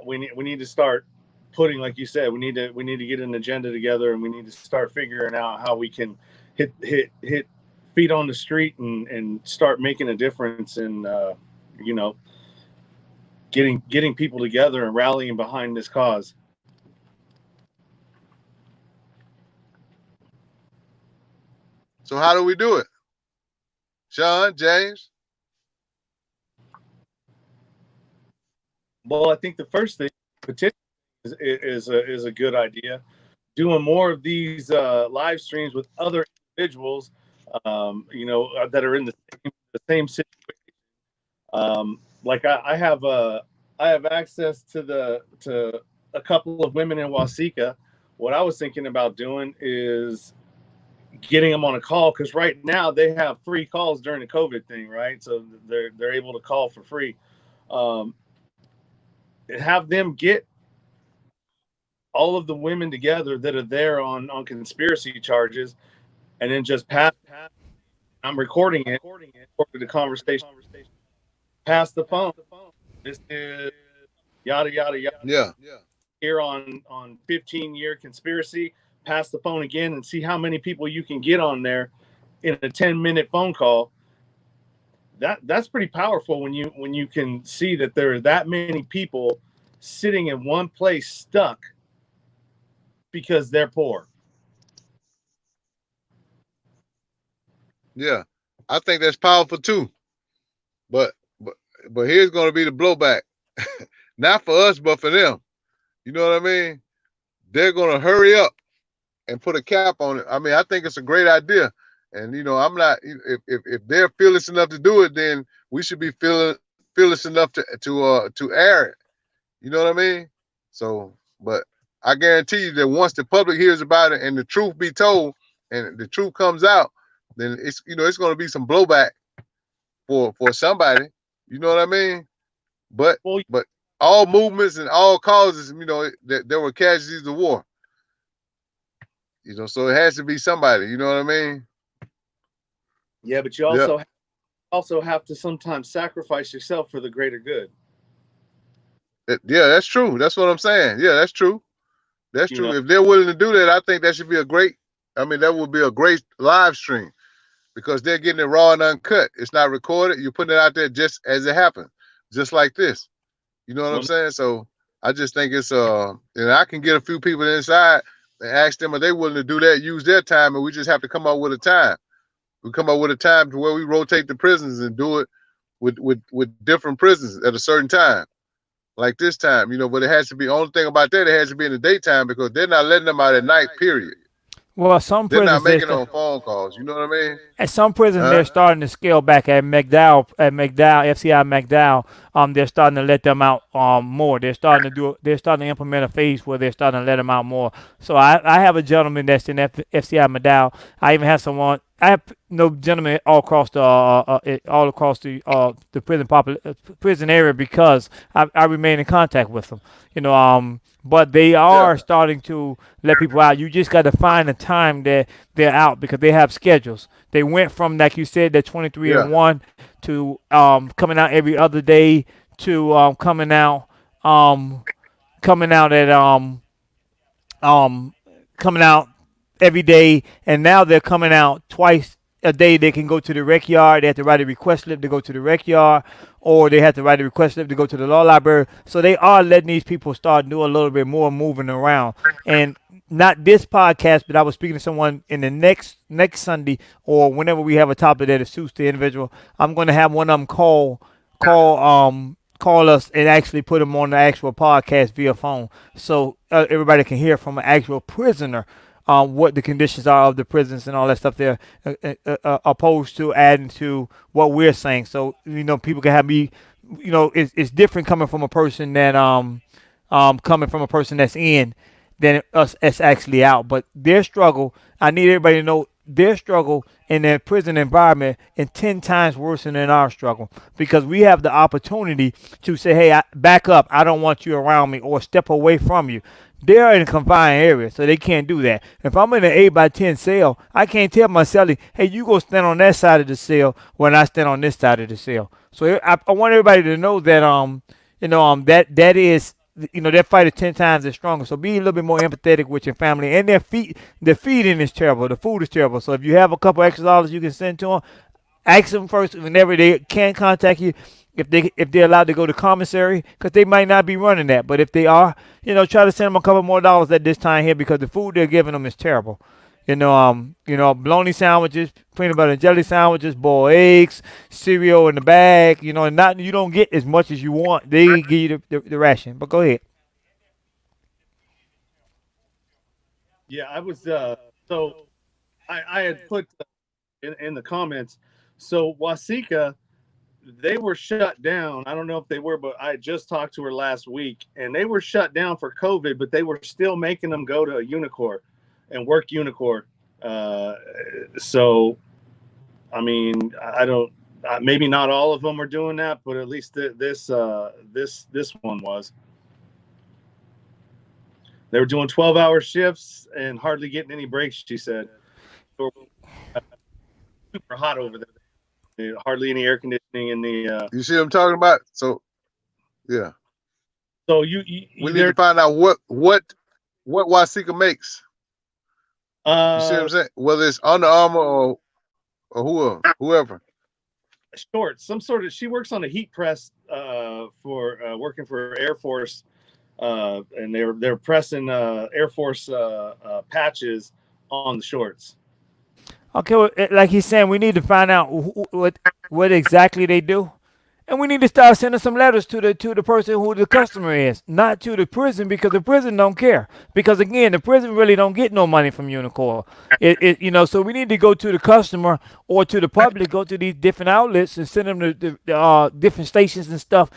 A: We need to start putting, like you said, we need to get an agenda together, and we need to start figuring out how we can hit feet on the street and start making a difference in you know, getting people together and rallying behind this cause.
B: So how do we do it? Sean, James?
A: Well, I think the first thing, petition is a good idea. Doing more of these live streams with other individuals, that are in the same situation. Like I have access to a couple of women in Wasika. What I was thinking about doing is getting them on a call, because right now they have free calls during the COVID thing, right? So they're able to call for free. Have them get all of the women together that are there on conspiracy charges, and then just pass. I'm recording it, the conversation, pass the phone. This is yada yada yada.
B: Yeah.
A: Here on 15-year conspiracy. Pass the phone again and see how many people you can get on there in a 10-minute phone call. That's pretty powerful when you can see that there are that many people sitting in one place stuck because they're poor.
B: Yeah. I think that's powerful too. But here's gonna be the blowback. Not for us, but for them. You know what I mean? They're gonna hurry up and put a cap on it. I mean, I think it's a great idea. And I'm not, if they're fearless enough to do it, then we should be fearless enough to air it. You know what I mean? So, but I guarantee you that once the public hears about it and the truth be told and the truth comes out, then it's going to be some blowback for somebody. You know what I mean? But all movements and all causes, there were casualties of war. So it has to be somebody. You know what I mean?
A: Yeah, but you also have to sometimes sacrifice yourself for the greater good.
B: Yeah, that's true. That's what I'm saying. Yeah, that's true. That's true. If they're willing to do that, I think that should be that would be a great live stream, because they're getting it raw and uncut. It's not recorded. You're putting it out there just as it happened, just like this. You know what I'm saying? So I just think it's and I can get a few people inside and ask them, are they willing to do that, use their time, and we just have to come up with a time. We come up with a time to where we rotate the prisons and do it with different prisons at a certain time. Like this time, but it has to be, only thing about that, it has to be in the daytime, because they're not letting them out at night, period.
E: Well, some
B: They're
E: prisons
B: not making on phone calls. You know what I mean?
E: At some prisons, they're starting to scale back. At McDowell, FCI McDowell, they're starting to let them out more. They're starting to implement a phase where they're starting to let them out more. So I have a gentleman that's in FCI McDowell. I even have someone. I have gentlemen all across the prison area, because I remain in contact with them. But they are starting to let people out. You just got to find a time that they're out, because they have schedules. They went from, like you said, that 23 and 1 to coming out every other day to coming out at coming out every day, and now they're coming out twice a day. They can go to the rec yard. They have to write a request slip to go to the rec yard, or they have to write a request slip to go to the law library. So they are letting these people start doing a little bit more moving around. And not this podcast, but I was speaking to someone in the next Sunday, or whenever we have a topic that suits the individual. I'm going to have one of them call us and actually put them on the actual podcast via phone, so everybody can hear from an actual prisoner what the conditions are of the prisons and all that stuff there, opposed to adding to what we're saying. So people can have me. It's different coming from a person that coming from a person that's in than us that's actually out. But their struggle, I need everybody to know their struggle in their prison environment is 10 times worse than our struggle, because we have the opportunity to say, hey, back up. I don't want you around me, or step away from you. They're in a confined area, so they can't do that. If I'm in an 8x10 cell, I can't tell my cellie, hey, you go stand on that side of the cell when I stand on this side of the cell. So I want everybody to know that that is, that fight is 10 times as stronger. So be a little bit more empathetic with your family. And the feeding is terrible. The food is terrible. So if you have a couple extra dollars you can send to them, ask them first whenever they can contact you if they're allowed to go to commissary, because they might not be running that. But if they are, try to send them a couple more dollars at this time here, because the food they're giving them is terrible. Bologna sandwiches, peanut butter and jelly sandwiches, boiled eggs, cereal in the bag, and you don't get as much as you want. They give you the ration. But go ahead.
A: Yeah, I was so I had put in the comments. So Wasika, they were shut down. I don't know if they were, but I just talked to her last week, and they were shut down for COVID, but they were still making them go to a Unicor and work Unicor. So, I mean, I don't. Maybe not all of them are doing that, but at least this one was. They were doing 12-hour shifts and hardly getting any breaks. She said, super hot over there. Hardly any air conditioning in the.
B: You see what I'm talking about? So, yeah.
A: So
B: we need to find out what Wasika makes. You see what I'm saying? Whether it's Under Armour or whoever.
A: Short, some sort of. She works on a heat press for working for Air Force, and they're pressing Air Force patches on the shorts.
E: Okay, well, like he's saying, we need to find out what exactly they do. And we need to start sending some letters to the person who the customer is, not to the prison, because the prison don't care. Because again, the prison really don't get no money from Unicor. So we need to go to the customer or to the public, go to these different outlets and send them to different stations and stuff.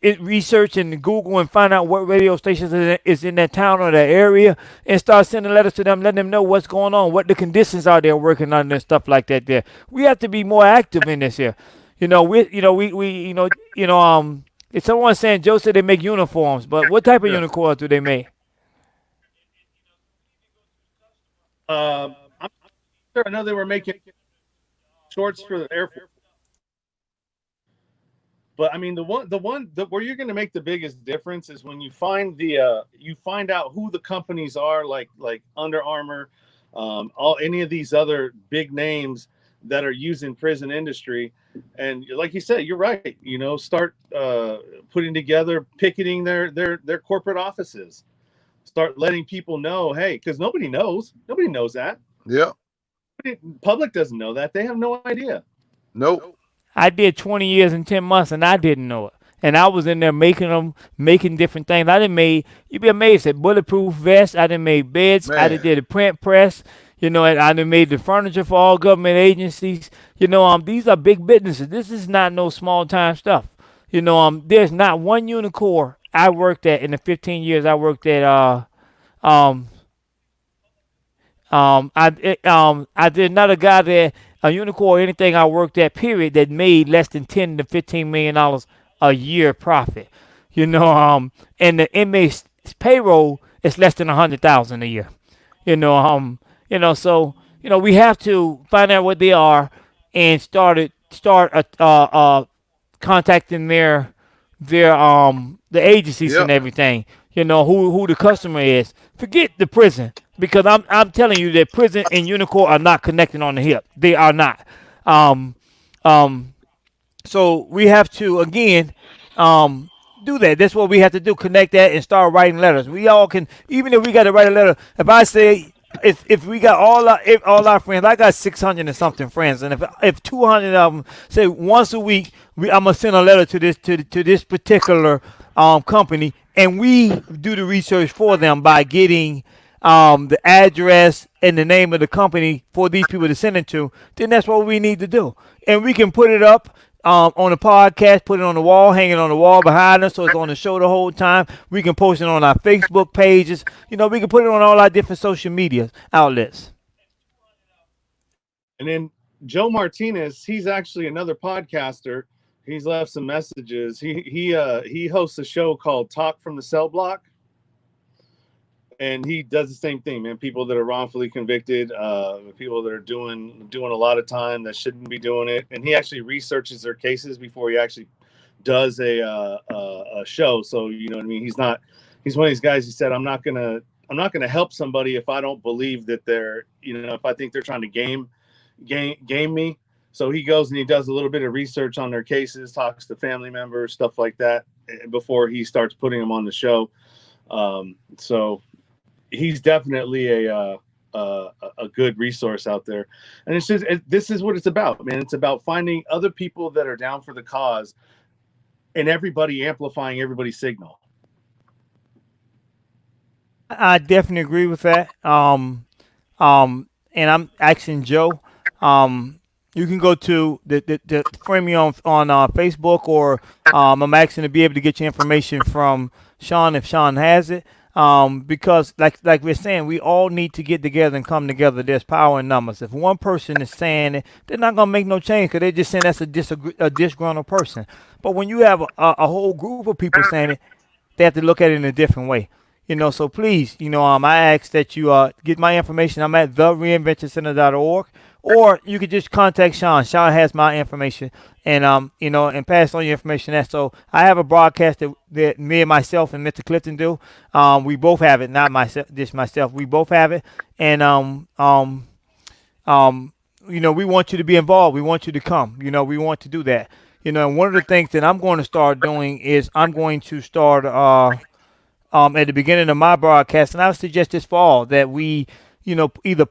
E: Research and Google and find out what radio stations is in that town or that area, and start sending letters to them, letting them know what's going on, what the conditions are they're working under and stuff like that. There, we have to be more active in this here. If someone's saying Joe said they make uniforms, but what type of uniforms do they make?
A: I'm sure. I know they were making shorts for the Air Force, but I mean where you're going to make the biggest difference is when you find out who the companies are, like Under Armour, any of these other big names that are using prison industry. And like you said, you're right. Start putting together, picketing their corporate offices. Start letting people know, hey, because nobody knows that.
B: Yeah.
A: Public doesn't know that. They have no idea.
B: Nope.
E: I did 20 years and 10 months, and I didn't know it. And I was in there making different things. You'd be amazed at bulletproof vests. I done made beds.
B: Man.
E: I did a print press. And I done made the furniture for all government agencies. These are big businesses. This is not no small time stuff. There's not one Unicor I worked at in the 15 years I worked at. I did not a guy there, a Unicor or anything I worked at, period, that made less than $10 to $15 million a year profit. And the inmate's payroll is less than $100,000 a year. So we have to find out what they are and start contacting the agencies and everything. Who the customer is. Forget the prison. because I'm telling you that prison and Unicorn are not connected on the hip. They are not. Um, um, so we have to again do that. That's what we have to do. Connect that and start writing letters. We all can, even if we got to write a letter. If I say if we got all our friends, I got 600 and something friends, and if 200 of them say once a week, I'm gonna send a letter to this particular company, and we do the research for them by getting the address and the name of the company for these people to send it to, then that's what we need to do. And we can put it up on the podcast, put it on the wall, hang it on the wall behind us so it's on the show the whole time. We can post it on our Facebook pages. You know, we can put it on all our different social media outlets.
A: And then Joe Martinez, he's actually another podcaster. He's left some messages. He hosts a show called Talk from the Cell Block. And he does the same thing, man. People that are wrongfully convicted, people that are doing a lot of time that shouldn't be doing it, and he actually researches their cases before he actually does a show. So you know what I mean. He's one of these guys. He said, I'm not gonna help somebody if I don't believe that they're, you know, if I think they're trying to game me. So he goes and he does a little bit of research on their cases, talks to family members, stuff like that, before he starts putting them on the show. So he's definitely a good resource out there. And it's just, this is what it's about, man. It's about finding other people that are down for the cause and everybody amplifying everybody's signal.
E: I definitely agree with that. And I'm asking Joe. You can go to the friend me on Facebook, or I'm asking to be able to get your information from Sean if Sean has it. Because like we're saying, we all need to get together and come together. There's power in numbers. If one person is saying it, they're not gonna make no change because they're just saying that's a disgruntled person. But when you have a whole group of people saying it, they have to look at it in a different way. You know, so please, you know, I ask that you get my information. I'm at thereinventioncenter.org, or you could just contact Sean. Sean has my information, and you know, and pass on your information. That so I have a broadcast that me and myself and Mr. Clifton do. We both have it, not myself, just myself. We both have it, and you know, we want you to be involved. We want you to come. You know, we want to do that. You know, and one of the things that I'm going to start doing is I'm going to start at the beginning of my broadcast, and I would suggest this fall that we, you know, either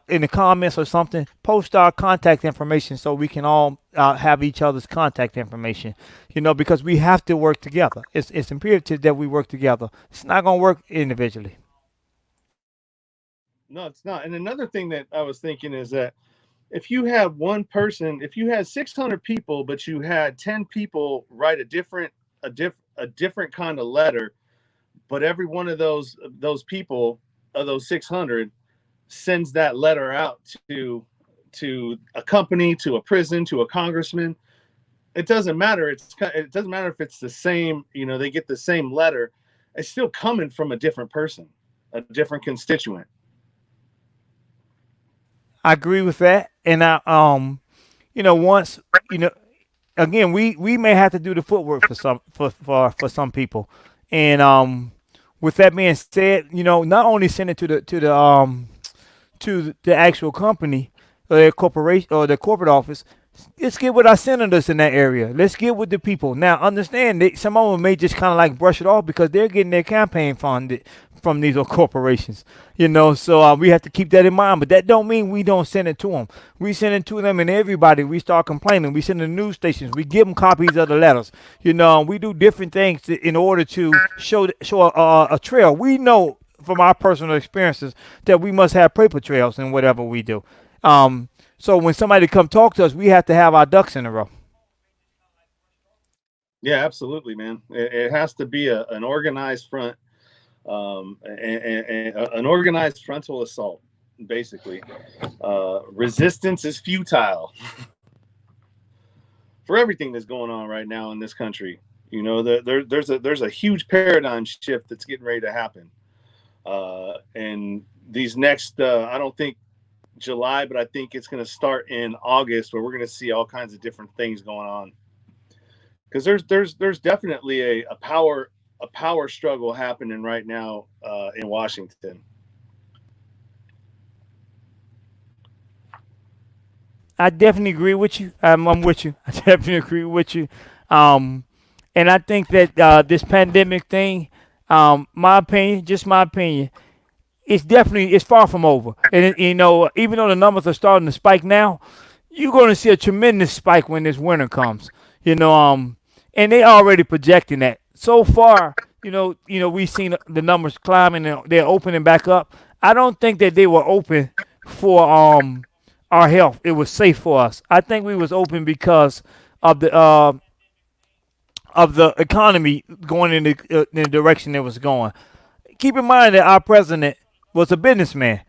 E: in the comments or something, post our contact information so we can all have each other's contact information. You know, because we have to work together. It's imperative that we work together. It's not going to work individually.
A: No, it's not. And another thing that I was thinking is that if you have one person, if you had 600 people, but you had 10 people write a different kind of letter, but every one of those people of those 600 sends that letter out to a company, to a prison, to a congressman. It doesn't matter. It doesn't matter if it's the same, you know, they get the same letter. It's still coming from a different person, a different constituent.
E: I agree with that, and you know, once, you know, again, we may have to do the footwork for some people, and with that being said, you know, not only send it to the actual company or their corporation or the corporate office. Let's get with our senators in that area. Let's get with the people. Now, understand that some of them may just kind of like brush it off because they're getting their campaign funded from these corporations, you know. So we have to keep that in mind. But that don't mean we don't send it to them. We send it to them, and everybody. We start complaining. We send the news stations. We give them copies of the letters. You know, we do different things in order to show a trail. We know from our personal experiences that we must have paper trails in whatever we do. So when somebody come talk to us, we have to have our ducks in a row.
A: Yeah, absolutely, man. It has to be an organized front, and an organized frontal assault, basically. Resistance is futile for everything that's going on right now in this country. You know, there's a huge paradigm shift that's getting ready to happen. And these next, I don't think July, but I think it's going to start in August, where we're going to see all kinds of different things going on. Because there's definitely a power struggle happening right now in Washington.
E: I definitely agree with you. I'm with you. I definitely agree with you. Um, and I think that this pandemic thing, my opinion, just my opinion, it's far from over. And even though the numbers are starting to spike now, you're going to see a tremendous spike when this winter comes. You know, and they already projecting that. So far, we've seen the numbers climbing and they're opening back up. I don't think that they were open for our health. It was safe for us. I think we was open because of the economy going in the direction it was going. Keep in mind that our president was a businessman.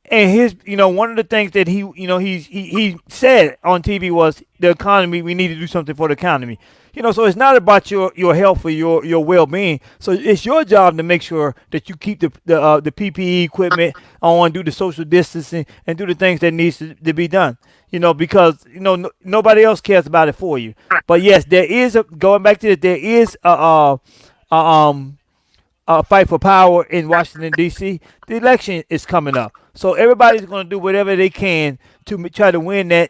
E: And one of the things that he said on TV was the economy. We need to do something for the economy. So it's not about your health or your well being. So it's your job to make sure that you keep the PPE equipment on, do the social distancing, and do the things that needs to be done. Because nobody else cares about it for you. But yes, going back to it. There is a fight for power in Washington D.C. The election is coming up, so everybody's going to do whatever they can to try to win that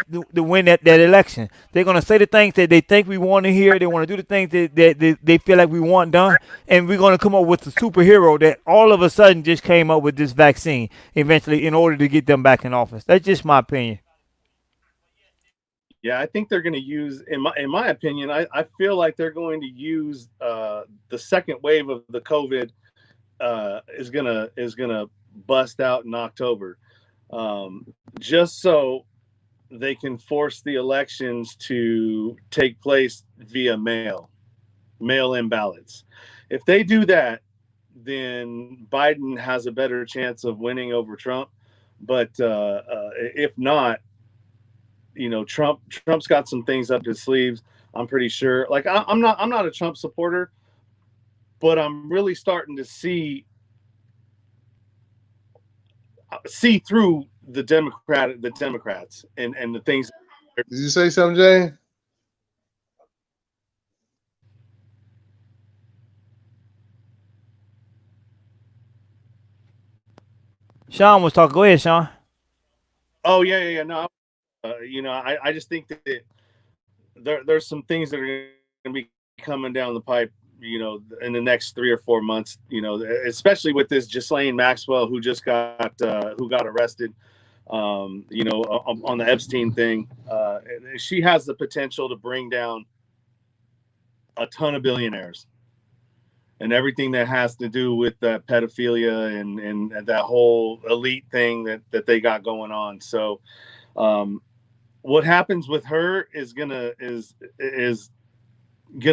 E: election. They're going to say the things that they think we want to hear. They want to do the things that they feel like we want done, and we're going to come up with a superhero that all of a sudden just came up with this vaccine eventually in order to get them back in office. That's just my opinion.
A: Yeah, I think they're going to use, in my opinion, I feel like they're going to use the second wave of the COVID is gonna bust out in October, just so they can force the elections to take place via mail-in ballots. If they do that, then Biden has a better chance of winning over Trump. But if not, Trump's got some things up his sleeves. I'm pretty sure. Like I'm not a Trump supporter, but I'm really starting to see through the Democrats and the things.
B: Did you say something, Jane?
E: Sean was talking. Go ahead, Sean.
A: Oh yeah. No, I just think that there's some things that are going to be coming down the pipe, in the next 3 or 4 months, especially with this Ghislaine Maxwell who just got arrested, on the Epstein thing. She has the potential to bring down a ton of billionaires and everything that has to do with that pedophilia and that whole elite thing that they got going on. So, what happens with her is gonna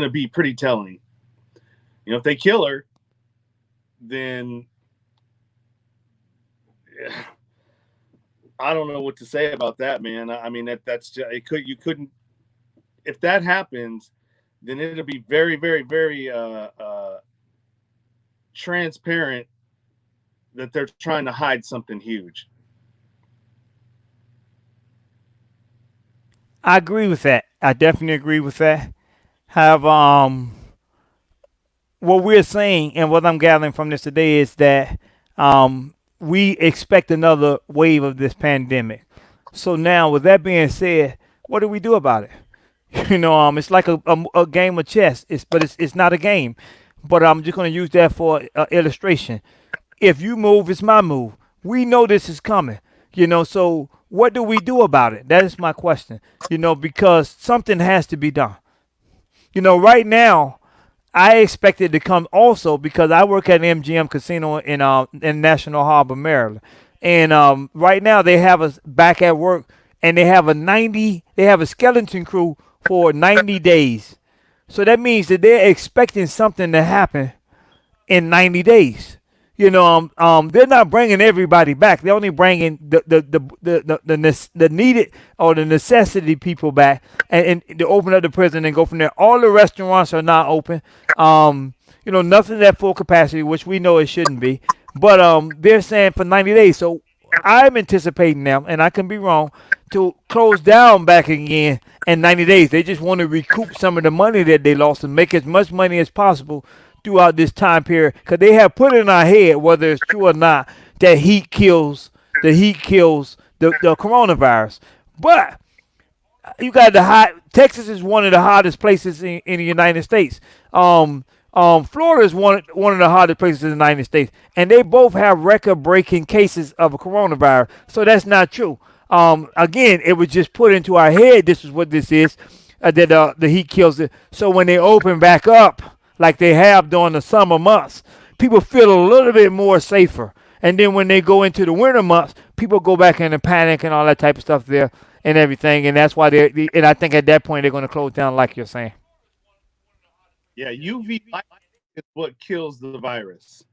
A: be pretty telling. If they kill her, then I don't know what to say about that, man. I mean, that's just, you couldn't, if that happens, then it'll be very, very, very transparent that they're trying to hide something huge.
E: I agree with that. I definitely agree with that. Have what we're saying and what I'm gathering from this today is that we expect another wave of this pandemic. So now, with that being said, what do we do about it? It's like a game of chess. It's not a game. But I'm just going to use that for illustration. If you move, it's my move. We know this is coming. So what do we do about it? That is my question. Because something has to be done. Right now, I expect it to come also because I work at an MGM casino in National Harbor, Maryland. And right now they have us back at work and they have a skeleton crew for 90 days. So that means that they're expecting something to happen in 90 days. They're not bringing everybody back. They're only bringing the needed or the necessity people back and to open up the prison and go from there. All the restaurants are not open. Nothing at full capacity, which we know it shouldn't be. But they're saying for 90 days. So I'm anticipating them, and I can be wrong, to close down back again in 90 days. They just want to recoup some of the money that they lost and make as much money as possible throughout this time period, because they have put in our head, whether it's true or not, that heat kills the coronavirus. But you got the hot. Texas is one of the hottest places in the United States. Florida is one of the hottest places in the United States, and they both have record-breaking cases of a coronavirus. So that's not true. Again, it was just put into our head. This is what this is. That the heat kills it. So when they open back up, like they have during the summer months, people feel a little bit more safer. And then when they go into the winter months, people go back into panic and all that type of stuff there and everything. And that's why and I think at that point they're going to close down, like you're saying.
A: Yeah, UV light is what kills the virus,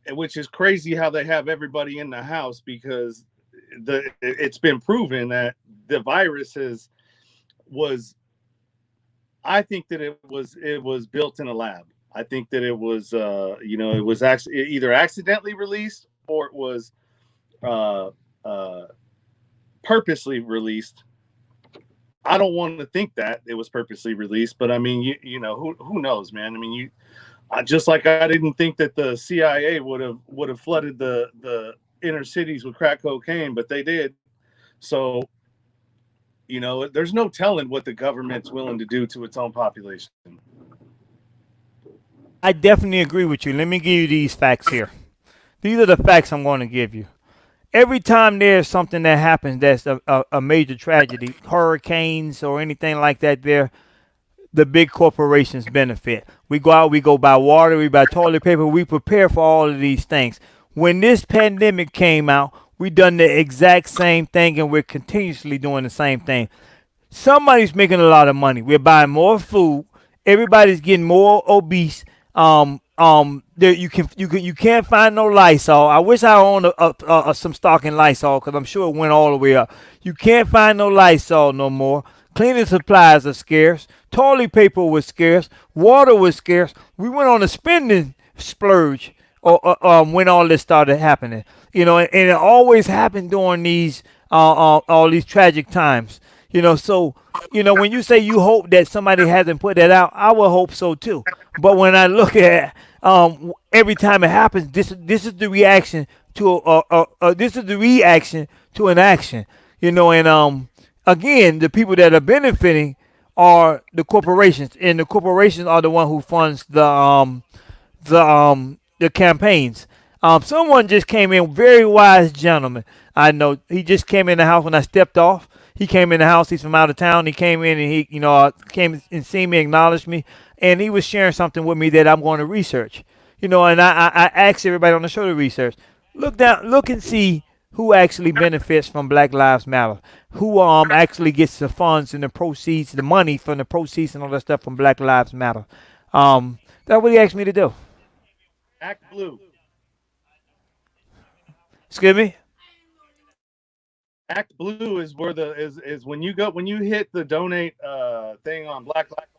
A: and which is crazy how they have everybody in the house, because it's been proven that the virus was. I think that it was built in a lab. I think that it was it was actually either accidentally released or it was purposely released. I don't want to think that it was purposely released, but I mean, you know, who knows, man? I mean, just like I didn't think that the CIA would have flooded the inner cities with crack cocaine, but they did. So, you know, there's no telling what the government's willing to do to its own population.
E: I definitely agree with you. Let me give you these facts here. These are the facts I'm going to give you. Every time there's something that happens that's a major tragedy, hurricanes or anything like that, the big corporations benefit. We go out, we go buy water, we buy toilet paper, we prepare for all of these things. When this pandemic came out, we done the exact same thing, and we're continuously doing the same thing. Somebody's making a lot of money. We're buying more food. Everybody's getting more obese. There you can't find no Lysol. I wish I owned some stock in Lysol, because I'm sure it went all the way up. You can't find no Lysol no more. Cleaning supplies are scarce. Toilet paper was scarce. Water was scarce. We went on a spending splurge when all this started happening. You know, and it always happened during these all these tragic times. You know, so, you know, when you say you hope that somebody hasn't put that out, I will hope so too. But when I look at every time it happens, this is the reaction to an action. You know, and again, the people that are benefiting are the corporations, and the corporations are the one who funds the campaigns. Someone just came in, very wise gentleman. I know he just came in the house when I stepped off. He came in the house. He's from out of town. He came in and he, you know, came and seen me, acknowledged me, and he was sharing something with me that I'm going to research. You know, and I asked everybody on the show to research. Look and see who actually benefits from Black Lives Matter. Who actually gets the funds and the proceeds, the money from the proceeds and all that stuff from Black Lives Matter. That's what he asked me to do.
A: Act Blue.
E: Excuse me?
A: Act Blue is where is when you hit the donate thing on Black Lives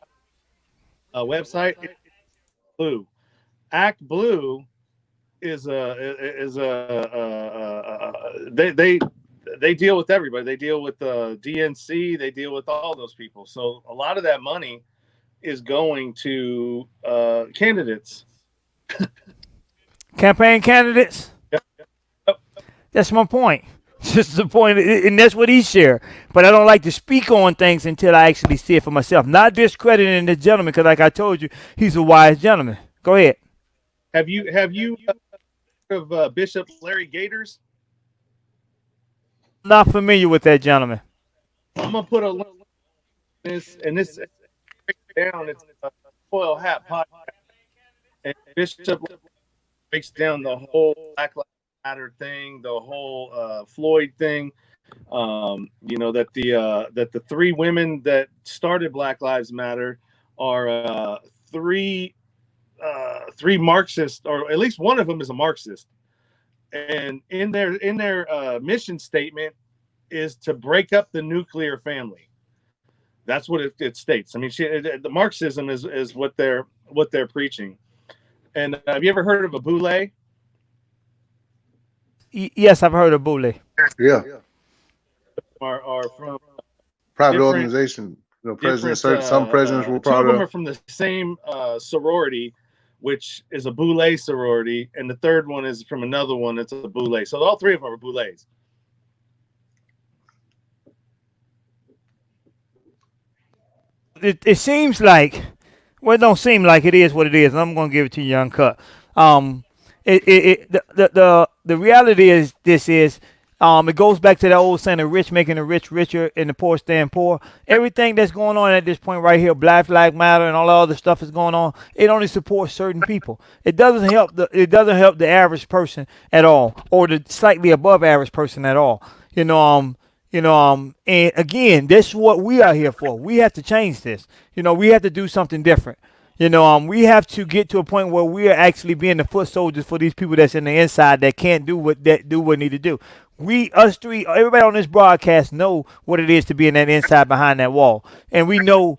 A: website. It's blue. Act Blue is they deal with everybody. They deal with the DNC. They deal with all those people. So a lot of that money is going to candidates,
E: campaign candidates.
A: Yep.
E: That's my point. Just the point, and that's what he shared. But I don't like to speak on things until I actually see it for myself. Not discrediting the gentleman, because like I told you, he's a wise gentleman. Go ahead.
A: Have you heard of Bishop Larry Gators?
E: Not familiar with that gentleman.
A: I'm gonna put a link this, and this breaks down. It's a foil hat podcast, and Bishop breaks down the whole Black Lives Matter thing, the whole Floyd thing. You know, that the three women that started Black Lives Matter are three Marxists, or at least one of them is a Marxist. And in their mission statement is to break up the nuclear family. That's what it states. I mean, the Marxism is what they're preaching. And have you ever heard of a boule?
E: Yes, I've heard of boule.
B: Yeah.
A: Are from
B: Private organization. You know, presidents, some presidents were
A: two of
B: part
A: them
B: of.
A: are from the same sorority, which is a boule sorority, and the third one is from another one that's a boule. So all three of them are boules.
E: it seems like, well, it don't seem like it is what it is. And I'm going to give it to you uncut. Um, the reality is this is it goes back to that old saying, the rich making the rich richer and the poor staying poor. Everything that's going on at this point right here, Black Lives Matter and all the other stuff is going on. It only supports certain people. It doesn't help the average person at all, or the slightly above average person at all. You know, and again, this is what we are here for. We have to change this. We have to do something different. We have to get to a point where we are actually being the foot soldiers for these people that's in the inside that can't do what need to do. Us three, everybody on this broadcast know what it is to be in that inside behind that wall, and we know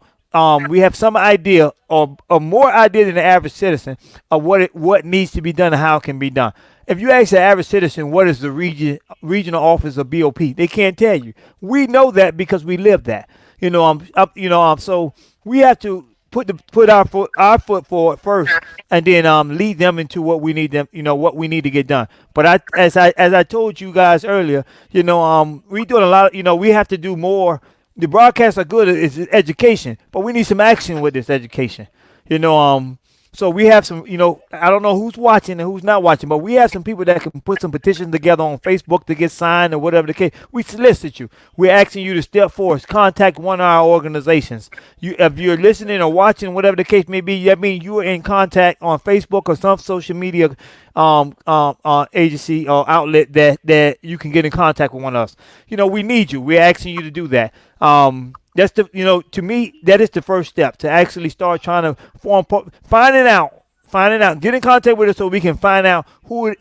E: we have some idea or more idea than the average citizen of what needs to be done and how it can be done. If you ask the average citizen what is the regional office of BOP, they can't tell you. We know that because we live that. So we have to put our foot forward first, and then lead them into what we need what we need to get done. But as I told you guys earlier, we doing a lot we have to do more. The broadcasts are good, it's education, but we need some action with this education. you know so we have some, I don't know who's watching and who's not watching, but we have some people that can put some petitions together on Facebook to get signed or whatever the case. We solicit you. We're asking you to step forward, contact one of our organizations. If you're listening or watching, whatever the case may be, that means you are in contact on Facebook or some social media agency or outlet that you can get in contact with one of us. We need you. We're asking you to do that. That's to me, that is the first step to actually start trying to finding out, get in contact with us so we can find out who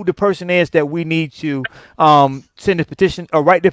E: the person is that we need to send this petition or write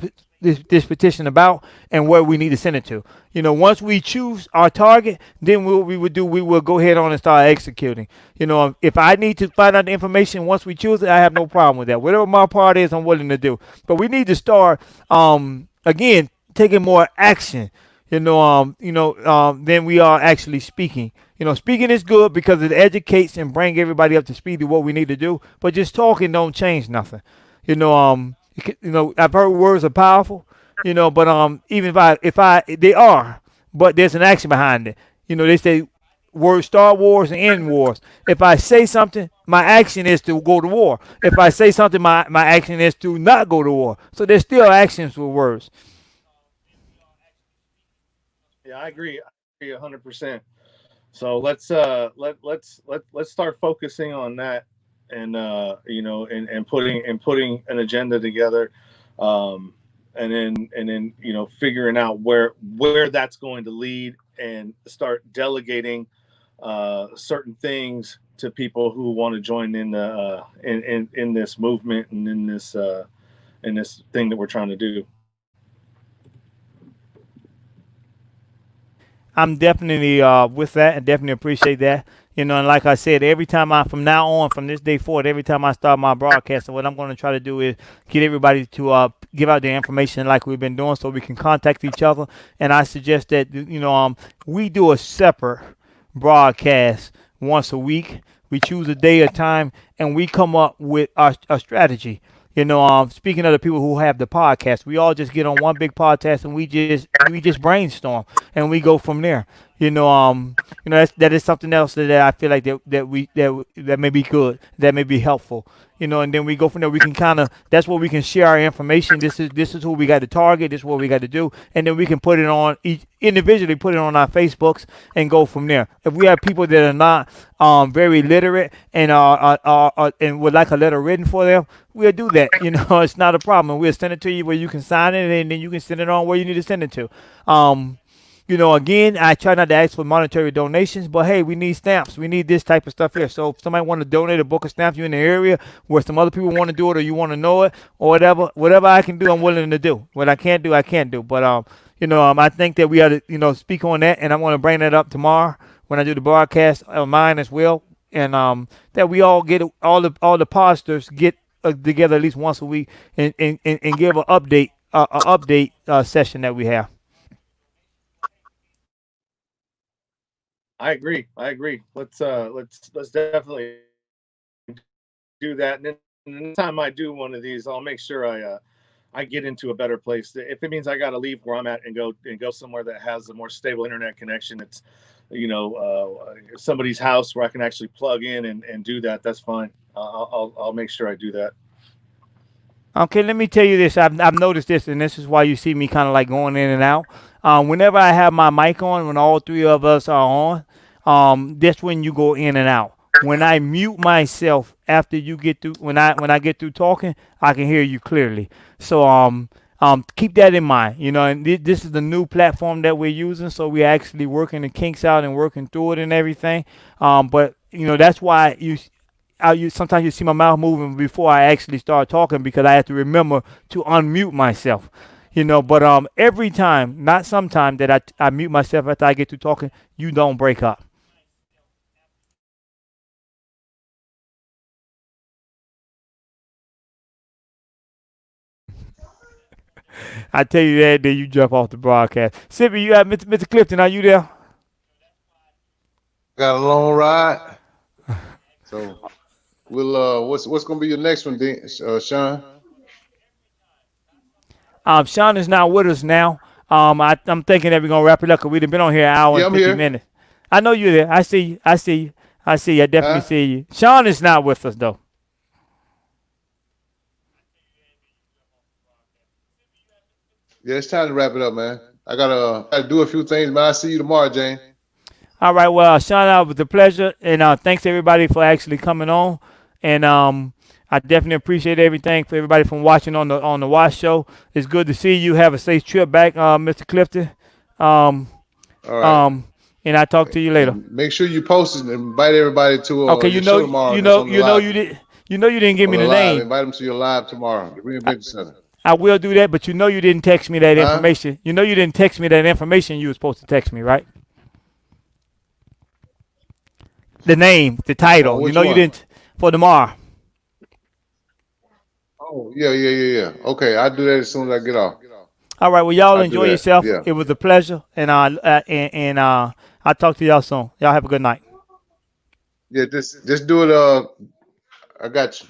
E: this petition about, and where we need to send it to. Once we choose our target, then we will go ahead on and start executing. If I need to find out the information once we choose it, I have no problem with that. Whatever my part is, I'm willing to do. But we need to start again taking more action, than we are actually speaking. Speaking is good because it educates and bring everybody up to speed to what we need to do. But just talking don't change nothing. I've heard words are powerful, but even they are, but there's an action behind it. They say words start wars and end wars. If I say something, my action is to go to war. If I say something, my action is to not go to war. So there's still actions with words.
A: Yeah, I agree. 100%. So let's start focusing on that, and and putting an agenda together, and then figuring out where that's going to lead, and start delegating certain things to people who want to join in this movement and in this thing that we're trying to do.
E: I'm definitely with that, and definitely appreciate that. And like I said, from now on, from this day forward, every time I start my broadcast, what I'm going to try to do is get everybody to give out their information like we've been doing, so we can contact each other. And I suggest that we do a separate broadcast once a week. We choose a day or time, and we come up with a strategy. Speaking of the people who have the podcast, we all just get on one big podcast and we just brainstorm and we go from there. That is something else that I feel like that may be good, that may be helpful. And then we go from there. We can that's where we can share our information. This is who we got to target. This is what we got to do, and then we can put it on individually, put it on our Facebooks, and go from there. If we have people that are not very literate and and would like a letter written for them, we'll do that. It's not a problem. We'll send it to you where you can sign it, and then you can send it on where you need to send it to. Again, I try not to ask for monetary donations, but hey, we need stamps. We need this type of stuff here. So if somebody want to donate a book of stamps, you're in the area where some other people want to do it, or you want to know it, or whatever I can do, I'm willing to do. What I can't do, I can't do. But I think that we ought to speak on that, and I'm going to bring that up tomorrow when I do the broadcast of mine as well, and that we all get all the pastors get together at least once a week and give an update session that we have.
A: I agree. Let's definitely do that. And then the next time I do one of these, I'll make sure I I get into a better place. If it means I got to leave where I'm at and go somewhere that has a more stable internet connection, it's somebody's house where I can actually plug in and do that. That's fine. I'll make sure I do that.
E: Okay, let me tell you this. I've noticed this, and this is why you see me kind of like going in and out. Whenever I have my mic on, when all three of us are on, that's when you go in and out. When I mute myself after you get through, when I get through talking, I can hear you clearly. So keep that in mind. And this is the new platform that we're using, so we're actually working the kinks out and working through it and everything. But that's why you sometimes you see my mouth moving before I actually start talking, because I have to remember to unmute myself. But every time, not sometime, that I mute myself after I get through talking, you don't break up. I tell you that, then you jump off the broadcast. Sippy, you have Mr. Clifton. Are you there?
B: Got a long ride. So we'll what's gonna be your next one, Sean?
E: Sean is not with us now. I'm thinking that we're gonna wrap it up because we've been on here an hour
B: Yeah,
E: and
B: I'm
E: 50
B: here.
E: minutes. I know you're there. I see you. I see you. I see you. I definitely see you. Sean is not with us though.
B: Yeah, it's time to wrap it up, man. I gotta do a few things, man. I'll see you tomorrow, Jane.
E: All right. Well, Sean, it was a pleasure, and thanks everybody for actually coming on. And I definitely appreciate everything for everybody from watching on the Watch Show. It's good to see you. Have a safe trip back, Mr. Clifton.
B: All right.
E: And I'll talk to you later.
B: And make sure you post it and invite everybody to
E: Okay,
B: your show tomorrow.
E: you didn't give me the
B: live.
E: name.
B: Invite them to your live tomorrow, the Reinvention Center.
E: I will do that, but you didn't text me that information. You didn't text me that information you were supposed to text me, right? The name, the title.
B: which
E: You
B: one?
E: didn't for tomorrow.
B: Oh, yeah. Okay, I'll do that as soon as I get off.
E: All right. Well, y'all
B: I'll
E: enjoy
B: do that,
E: yourself.
B: yeah.
E: It was a pleasure, and I'll talk to y'all soon. Y'all have a good night.
B: Yeah, just do it. I got you.